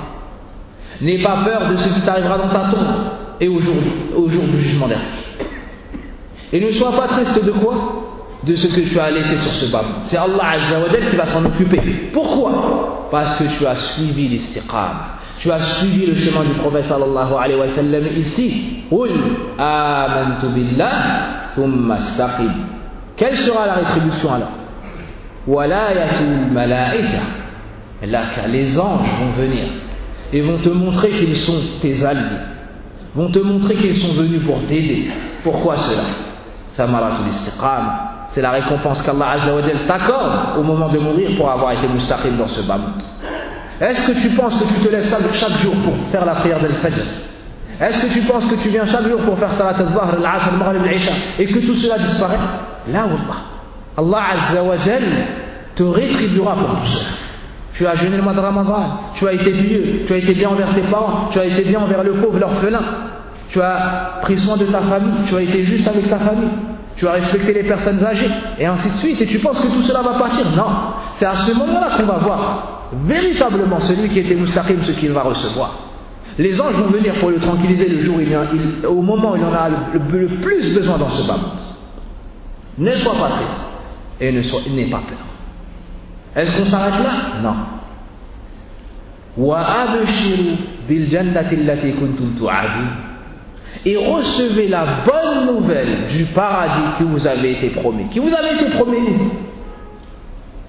N'aie pas peur de ce qui t'arrivera dans ta tombe et au jour du jugement dernier. Et ne sois pas triste de quoi? De ce que tu as laissé sur ce bas monde. C'est Allah Azza wa Jal qui va s'en occuper. Pourquoi? Parce que tu as suivi l'istiqama. Tu as suivi le chemin du prophète sallallahu alayhi wa sallam ici. Qul amantu billah thumma istaqim. Quelle sera la rétribution alors? Walayatul malaika. Là, car les anges vont venir et vont te montrer qu'ils sont tes alliés, vont te montrer qu'ils sont venus pour t'aider. Pourquoi cela? Thamaratul istiqama. C'est la récompense qu'Allah Azza wa Jal t'accorde au moment de mourir pour avoir été mustaqim dans ce bas monde. Est-ce que tu penses que tu te lèves chaque jour pour faire la prière d'Al-Fajr? Est-ce que tu penses que tu viens chaque jour pour faire Salat al-Zahr, al-Asr, al-Maghrib, al-Isha et que tout cela disparaît? Là, Wallah. Allah Azza wa Jal te rétribuera pour tout cela. Tu as jeûné le mois de Ramadan, tu as été pieux, tu as été bien envers tes parents, tu as été bien envers le pauvre, l'orphelin, tu as pris soin de ta famille, tu as été juste avec ta famille, tu as respecté les personnes âgées, et ainsi de suite, et tu penses que tout cela va partir? Non, c'est à ce moment-là qu'on va voir véritablement celui qui était mustaqim, ce qu'il va recevoir. Les anges vont venir pour le tranquilliser le jour au moment où il en a le plus besoin dans ce bas monde. Ne sois pas triste et n'aie pas peur. Est-ce qu'on s'arrête là? Non. Et recevez la bonne nouvelle du paradis qui vous avait été promis. Qui vous avait été promis où?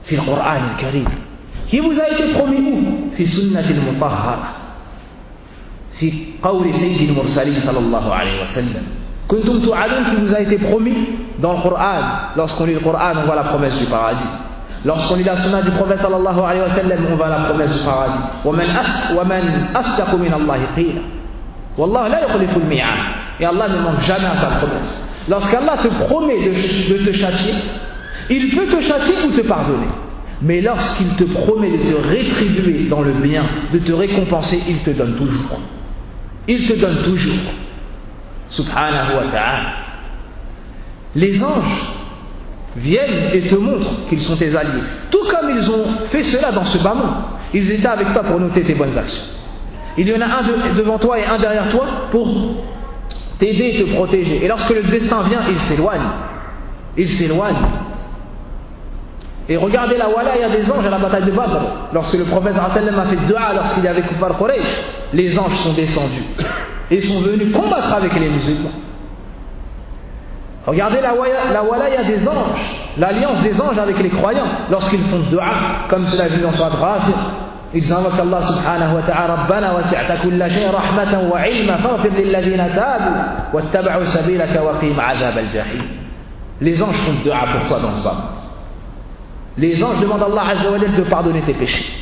Fi al-Qur'an al-Karim. Qui vous a été promis où? Fi sunnati al-mutahhara. Fi qawli sayyidi al-mursalin sallallahu alayhi wa sallam. Kuntum tu'adun, qui vous a été promis dans le Coran. Lorsqu'on lit le Coran, on voit la promesse du paradis. Lorsqu'on lit la sunna du prophète sallallahu alayhi wa sallam, on voit la promesse du paradis. وَمَنْ أَصْدَقُ مِنَ اللَّهِ قِيلًا. Wallah la yukhlifu al-mi'ad. Et Allah ne manque jamais à sa promesse. Lorsqu'Allah te promet de te châtier, il peut te châtier ou te pardonner. Mais lorsqu'il te promet de te rétribuer dans le bien, de te récompenser, il te donne toujours. Il te donne toujours. Subhanahu wa ta'ala. Les anges viennent et te montrent qu'ils sont tes alliés. Tout comme ils ont fait cela dans ce bas monde. Ils étaient avec toi pour noter tes bonnes actions. Il y en a un devant toi et un derrière toi pour t'aider et te protéger. Et lorsque le destin vient, il s'éloigne. Il s'éloigne. Et regardez la wala, il y a des anges à la bataille de Badr. Lorsque le prophète sallam a fait dua lorsqu'il y avait Kuffar Quraysh, les anges sont descendus et sont venus combattre avec les musulmans. Regardez la wala, il y a des anges, l'alliance des anges avec les croyants lorsqu'ils font dua, comme cela est vu dans Surat Ghafir. Ils invoquent Allah subhanahu wa ta'ala, Rabbana wasi'ta kulla shay rahmatan wa ilma faghfir lilladhina tabu wattaba'u sabilaka wa qim 'adhab al-jahim. Les anges font dua pour toi dans ce bas. Les anges demandent à Allah Azza wa Jalla de pardonner tes péchés.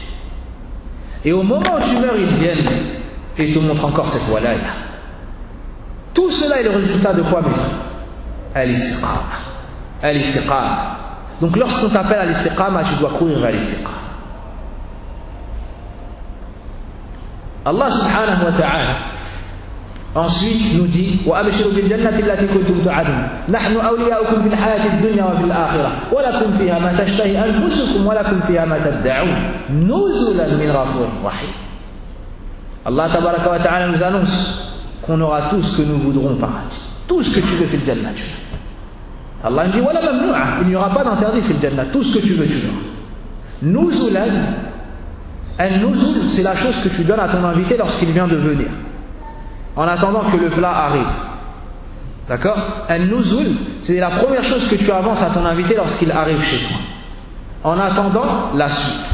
Et au moment où tu meurs, ils viennent et te montrent encore cette wala-là. Tout cela est le résultat de quoi, mes frères? Al-istiqama. Al-istiqama. Donc lorsqu'on t'appelle à l'istiqama, tu dois courir vers l'istiqama. Allah subhanahu wa ta'ala ensuite nous dit وَأَبْشِرُوا بِالْجَنَّةِ الَّتِي كُنْتُمْ تُوعَدُونَ نَحْنُ أَوْلِيَاؤُكُمْ فِي الْحَيَاةِ الدُّنْيَا وَفِي الْآخِرَةِ وَلَكُمْ فِيهَا مَا تَشْتَهِي أَنفُسُكُمْ وَلَكُمْ فِيهَا مَا تَدَّعُونَ نُزُلًا مِنْ غَفُورٍ رَحِيمٍ. Allah tabaraka wa ta'ala nous annonce qu'on aura tout ce que nous voudrons au paradis. Tout ce que tu veux fil jannah. Allah dit wala mamnu'a, il n'y aura pas d'interdit fil jannah. Tout ce que tu veux, tu auras. Nuzulan, an-nuzul, c'est la chose que tu donnes à ton invité lorsqu'il vient de venir, en attendant que le plat arrive. D'accord? An-nuzul, c'est la première chose que tu avances à ton invité lorsqu'il arrive chez toi, en attendant la suite.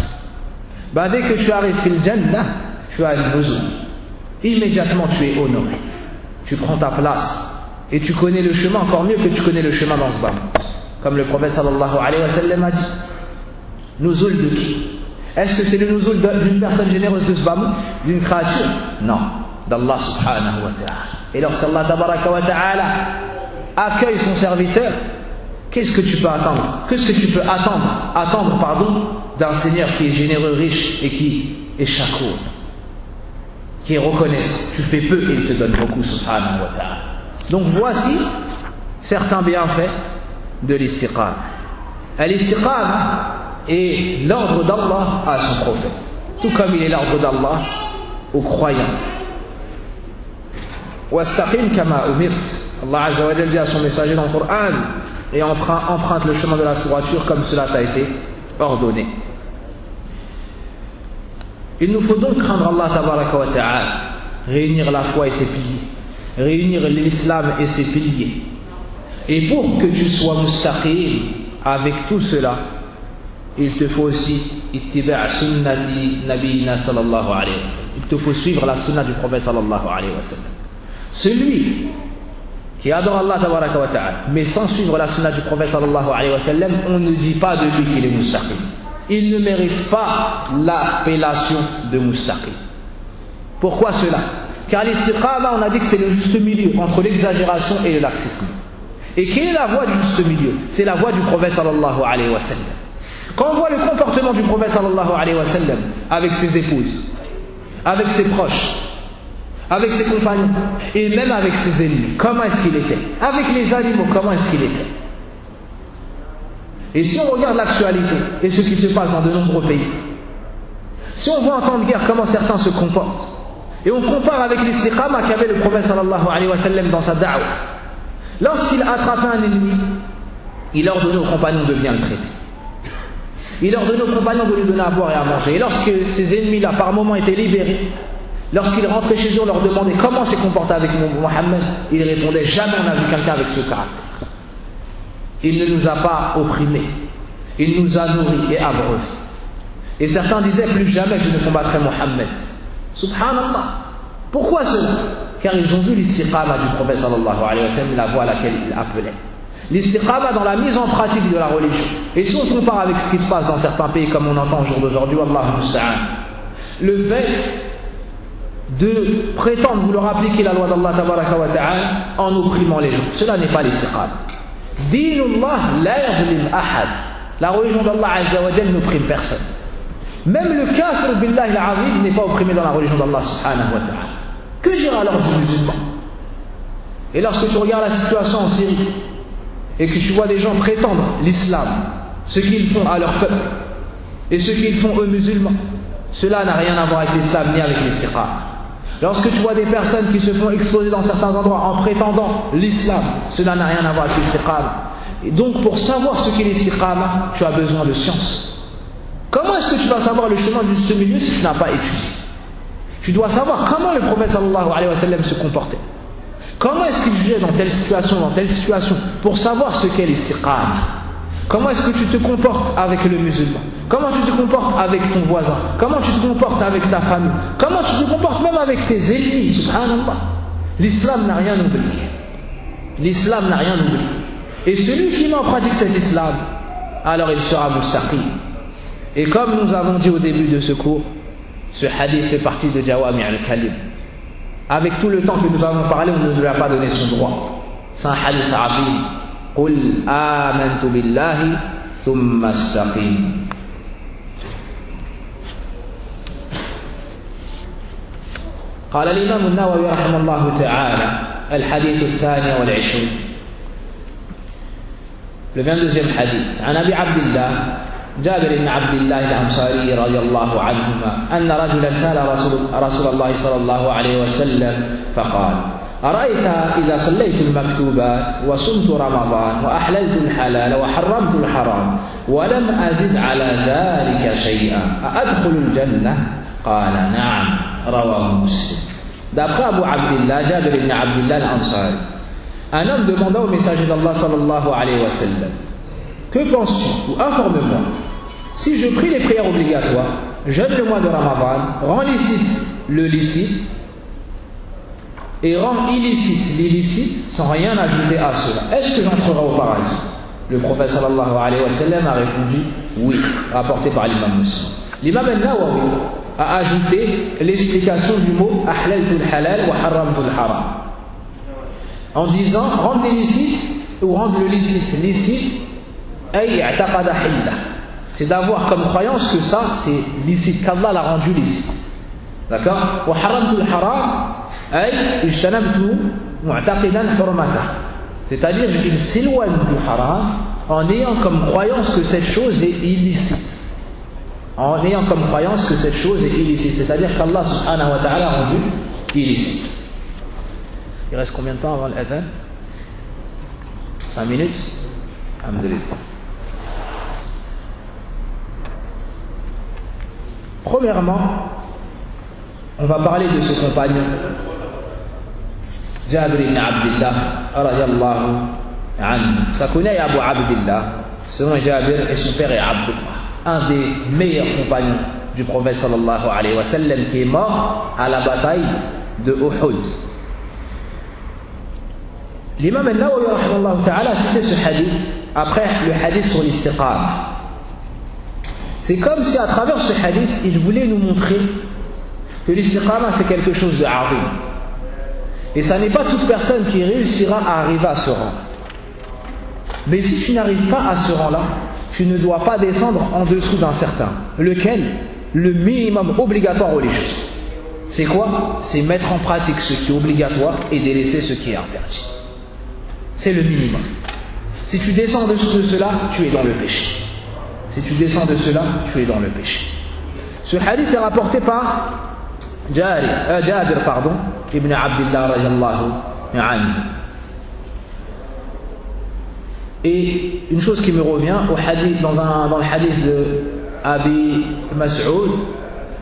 Dès que tu arrives fil jannah, tu as an-nuzul. Immédiatement tu es honoré. Tu prends ta place. Et tu connais le chemin encore mieux que tu connais le chemin dans ce bas. Comme le prophète sallallahu alayhi wa sallam a dit. Nuzul de qui? Est-ce que c'est le nuzul d'une personne généreuse de ce bas, d'une créature? Non, d'Allah subhanahu wa ta'ala. Et lorsqu'Allah tabaraka wa ta'ala accueille son serviteur, qu'est-ce que tu peux attendre? Qu'est-ce que tu peux attendre d'un Seigneur qui est généreux, riche et qui est shakour, qui est reconnaissant? Tu fais peu et il te donne beaucoup subhanahu wa ta'ala. Donc voici certains bienfaits de l'istiqama. L'istiqama est l'ordre d'Allah à son prophète, tout comme il est l'ordre d'Allah aux croyants. Wastaqim kama umirt. Allah Azza wa Jalla dit à son messager dans le Coran, et emprunte le chemin de la droiture comme cela t'a été ordonné. Il nous faut donc craindre Allah tabaraka wa ta'ala, réunir la foi et ses piliers, réunir l'islam et ses piliers. Et pour que tu sois mustaqim avec tout cela, il te faut aussi ittiba' sunnati nabiyina sallallahu alayhi wa sallam. Il te faut suivre la sunna du prophète sallallahu alayhi wa sallam. Celui qui adore Allah tabaraka wa ta'ala, mais sans suivre la sunna du prophète sallallahu alayhi wa sallam, on ne dit pas de lui qu'il est mustaqim. il ne mérite pas l'appellation de mustaqim. Pourquoi cela? Car l'istiqama, on a dit que c'est le juste milieu entre l'exagération et le laxisme. Et quelle est la voie du juste milieu? C'est la voie du prophète sallallahu alayhi wa sallam. Quand on voit le comportement du prophète sallallahu alayhi wa sallam avec ses épouses, avec ses proches, avec ses compagnons et même avec ses ennemis, comment est-ce qu'il était? Avec les animaux, comment est-ce qu'il était? Et si on regarde l'actualité et ce qui se passe dans de nombreux pays, si on voit en temps de guerre comment certains se comportent, et on compare avec l'istiqama qu'avait le prophète sallallahu alayhi wa sallam dans sa da'wa, lorsqu'il attrapait un ennemi, il ordonnait aux compagnons de bien le traiter. Il ordonnait aux compagnons de lui donner à boire et à manger. Et lorsque ces ennemis-là, par moments, étaient libérés, lorsqu'ils rentraient chez eux, on leur demandait comment s'est comporté avec Mohammed, ils répondaient: jamais on n'a vu quelqu'un avec ce caractère. Il ne nous a pas opprimés, il nous a nourris et abreuvés. Et certains disaient: plus jamais je ne combattrai Mohammed. Subhanallah. Pourquoi cela? Car ils ont vu l'istiqama du prophète sallallahu alayhi wa sallam, la voie à laquelle il appelait. L'istiqama dans la mise en pratique de la religion. Et si on compare avec ce qui se passe dans certains pays, comme on entend au jour d'aujourd'hui, Wallahu musta'an, le fait de prétendre vouloir appliquer la loi d'Allah tabaraka wa ta'ala en opprimant les gens, cela n'est pas l'istiqama. Dinullah la yazlim ahad. La religion d'Allah azza wa jalla n'opprime personne. Même le kafir billahi al-azim n'est pas opprimé dans la religion d'Allah subhanahu wa ta'ala. Que dire alors du musulman? Et lorsque tu regardes la situation en Syrie et que tu vois des gens prétendre l'islam, ce qu'ils font à leur peuple et ce qu'ils font aux musulmans, cela n'a rien à voir avec l'islam ni avec l'istiqama. Lorsque tu vois des personnes qui se font exploser dans certains endroits en prétendant l'islam, cela n'a rien à voir avec l'istiqama. Et donc pour savoir ce qu'est l'istiqama, tu as besoin de science. Comment est-ce que tu vas savoir le chemin du juste milieu si tu n'as pas étudié? Tu dois savoir comment le prophète sallallahu alayhi wa sallam se comportait. Comment est-ce qu'il jugeait dans telle situation, pour savoir ce qu'est l'istiqama. Comment est-ce que tu te comportes avec le musulman? Comment tu te comportes avec ton voisin? Comment tu te comportes avec ta famille? Comment tu te comportes même avec tes ennemis? Subhanallah. L'islam n'a rien oublié. L'islam n'a rien oublié. Et celui qui met en pratique cet islam, alors il sera mustaqim. Et comme nous avons dit au début de ce cours, ce hadith fait partie de Jawami' al-Kalim. Avec tout le temps que nous avons parlé, on ne lui a pas donné son droit. C'est un hadith rapide. قل آمنت بالله ثم استقيم. قال الإمام النووي رحمه الله تعالى: الحديث الثاني والعشرون. Le 22e hadith. عن أبي عبد الله جابر بن عبد الله الأنصاري رضي الله عنهما أن رجلا سأل رسول الله صلى الله عليه وسلم فقال: أرأيت إذا صليت المكتوبات وصمت رمضان وأحللت الحلال وحرمت الحرام ولم أزد على ذلك شيئا أأدخل الجنة؟ قال: نعم. رواه مسلم. D'après Abu Abdillah, Jabir ibn Abdillah al-Ansari, un homme demanda au messager d'Allah sallallahu alayhi wa sallam: que penses-tu, ou informe-moi, si je prie les prières obligatoires, jeûne le mois de Ramadan, rends licite le licite et rend illicite l'illicite sans rien ajouter à cela, est-ce que j'entrerai au paradis? Le prophète sallallahu alayhi wa sallam a répondu oui, rapporté par l'imam Muslim. L'imam al-Nawawi a ajouté l'explication du mot ahlaltu al-halal wa harramtu al-haram en disant rendre l'illicite ou rendre le licite licite, ay i'taqada hillah, c'est d'avoir comme croyance que ça c'est licite, qu'Allah l'a rendu licite, d'accord? Wa harramtu al-haram ay ijtanabtu mu'taqidan hurmatah, c'est-à-dire qu'il s'éloigne du haram en ayant comme croyance que cette chose est illicite, en ayant comme croyance que cette chose est illicite, c'est-à-dire qu'Allah subhanahu wa ta'ala a rendu illicite. Il reste combien de temps avant l'adhan? 5 minutes. Alhamdulillah. Premièrement, on va parler de ce compagnon Jabir ibn Abdillah radiyallahu anhu. Ça connaît Abu Abdillah, selon Jabir, et son père est Abdullah, un des meilleurs compagnons du prophète sallallahu alayhi wa sallam, qui est mort à la bataille de Uhud. L'imam al-Nawawi rahimahullah ta'ala a cité ce hadith après le hadith sur l'istiqama. C'est comme si à travers ce hadith, il voulait nous montrer que l'istiqama c'est quelque chose de azim. Et ça n'est pas toute personne qui réussira à arriver à ce rang. Mais si tu n'arrives pas à ce rang-là, tu ne dois pas descendre en dessous d'un certain. Lequel? Le minimum obligatoire religieux. C'est quoi? C'est mettre en pratique ce qui est obligatoire et délaisser ce qui est interdit. C'est le minimum. Si tu descends en dessous de cela, tu es dans le péché. Si tu descends de cela, tu es dans le péché. Ce hadith est rapporté par Jabir ibn Abdillah radiallahu anhu. Et une chose qui me revient au hadith, dans le hadith de Abi Mas'ud,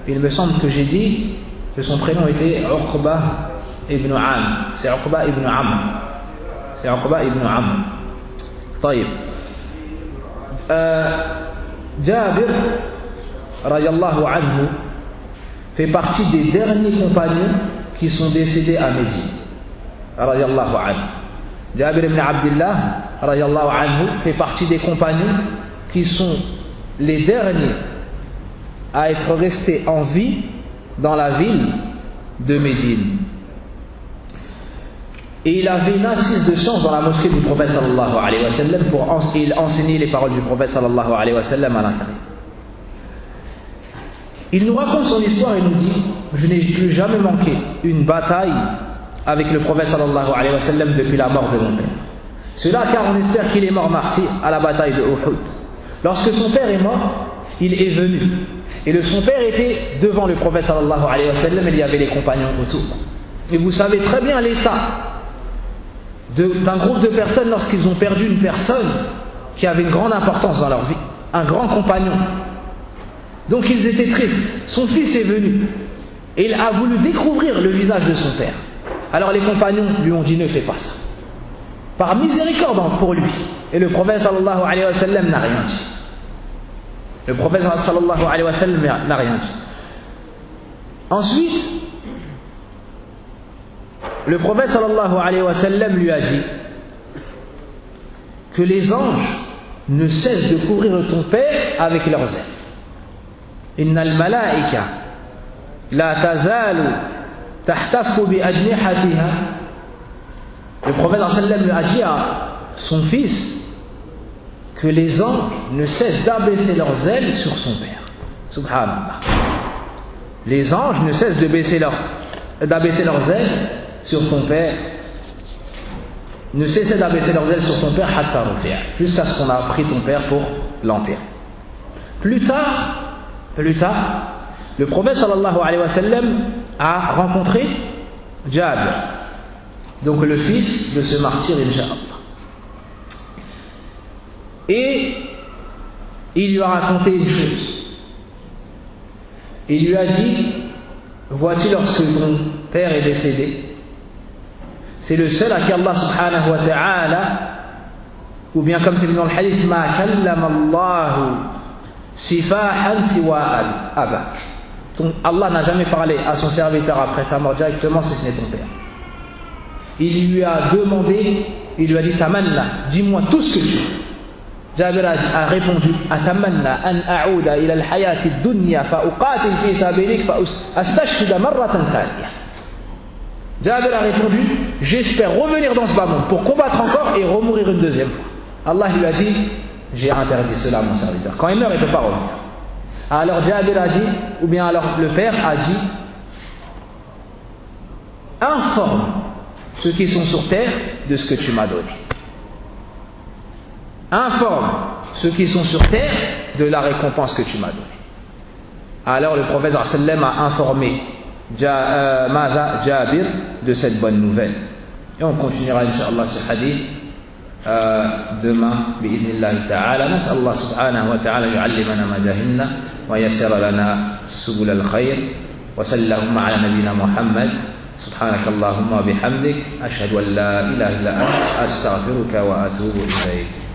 il me semble que j'ai dit que son prénom était Uqba ibn Amr. C'est Uqba ibn Amr. C'est Uqba ibn Amr. طيب. Jabir radiallahu anhu fait partie des derniers compagnons qui sont décédés à Médine. Radiallahu anhu. Jabir ibn Abdillah radiallahu anhu fait partie des compagnons qui sont les derniers à être restés en vie dans la ville de Médine. Et il avait une assise de science dans la mosquée du prophète sallallahu alayhi wa sallam pour enseigner les paroles du prophète sallallahu alayhi wa sallam à l'intérieur. Il nous raconte son histoire et nous dit: je n'ai plus jamais manqué une bataille avec le prophète sallallahu alayhi wa sallam depuis la mort de mon père. Cela car on espère qu'il est mort martyr à la bataille de Uhud. Lorsque son père est mort, il est venu. Et son père était devant le prophète sallallahu alayhi wa sallam et il y avait les compagnons autour. Et vous savez très bien l'état d'un groupe de personnes lorsqu'ils ont perdu une personne qui avait une grande importance dans leur vie, un grand compagnon. Donc ils étaient tristes. Son fils est venu et il a voulu découvrir le visage de son père. Alors les compagnons lui ont dit: ne fais pas ça, par miséricorde pour lui. Et le prophète sallallahu alayhi wa sallam n'a rien dit. Le prophète sallallahu alayhi wa sallam n'a rien dit. Ensuite, le prophète sallallahu alayhi wa sallam lui a dit que les anges ne cessent de couvrir ton père avec leurs ailes. Innal malaika la tazalu tahtafu bi ajnihatiha. Le prophète sallallahu alayhi wa sallam lui a dit à son fils que les anges ne cessent d'abaisser leurs ailes sur son père. Subhanallah. Les anges ne cessent d'abaisser leurs ailes sur ton père, ne cessaient d'abaisser leurs ailes sur ton père jusqu'à ce qu'on a pris ton père pour l'enterrer. Plus tard, le prophète sallallahu alayhi wa sallam a rencontré Jabir, donc le fils de ce martyr, incha'Allah. Et il lui a raconté une chose. Il lui a dit: vois-tu, lorsque ton père est décédé, c'est le seul à qui Allah subhanahu wa ta'ala, ou bien comme c'est dit dans le hadith, ma kallama Allahu sifahan siwa abak. Allah n'a jamais parlé à son serviteur après sa mort directement si ce n'est ton père. Il lui a demandé, il lui a dit: tamanna, dis-moi tout ce que tu veux. Jabir a répondu: atamanna an a'uda ila al-hayati ad-dunya fa uqatil fi sabilik fa astashhida marratan thaniya. Jabir a répondu: j'espère revenir dans ce bas monde pour combattre encore et remourir une deuxième fois. Allah lui a dit: j'ai interdit cela à mon serviteur. Quand il meurt, il ne peut pas revenir. Alors Jabir a dit, ou bien alors le père a dit: informe ceux qui sont sur terre de ce que tu m'as donné. Informe ceux qui sont sur terre de la récompense que tu m'as donnée. Alors le prophète sallam a informé Jabir de cette bonne nouvelle. Et on continuera incha'Allah ce hadith demain bi'idhnillahi ta'ala. Nas'al Allah subhanahu wa ta'ala yu'allimana ma jahilna wa yassira lana subul al-khayr wa sallallahu ala nabiyyina Muhammad. سبحانك اللهم وبحمدك أشهد أن لا إله إلا أنت أستغفرك وأتوب إليك.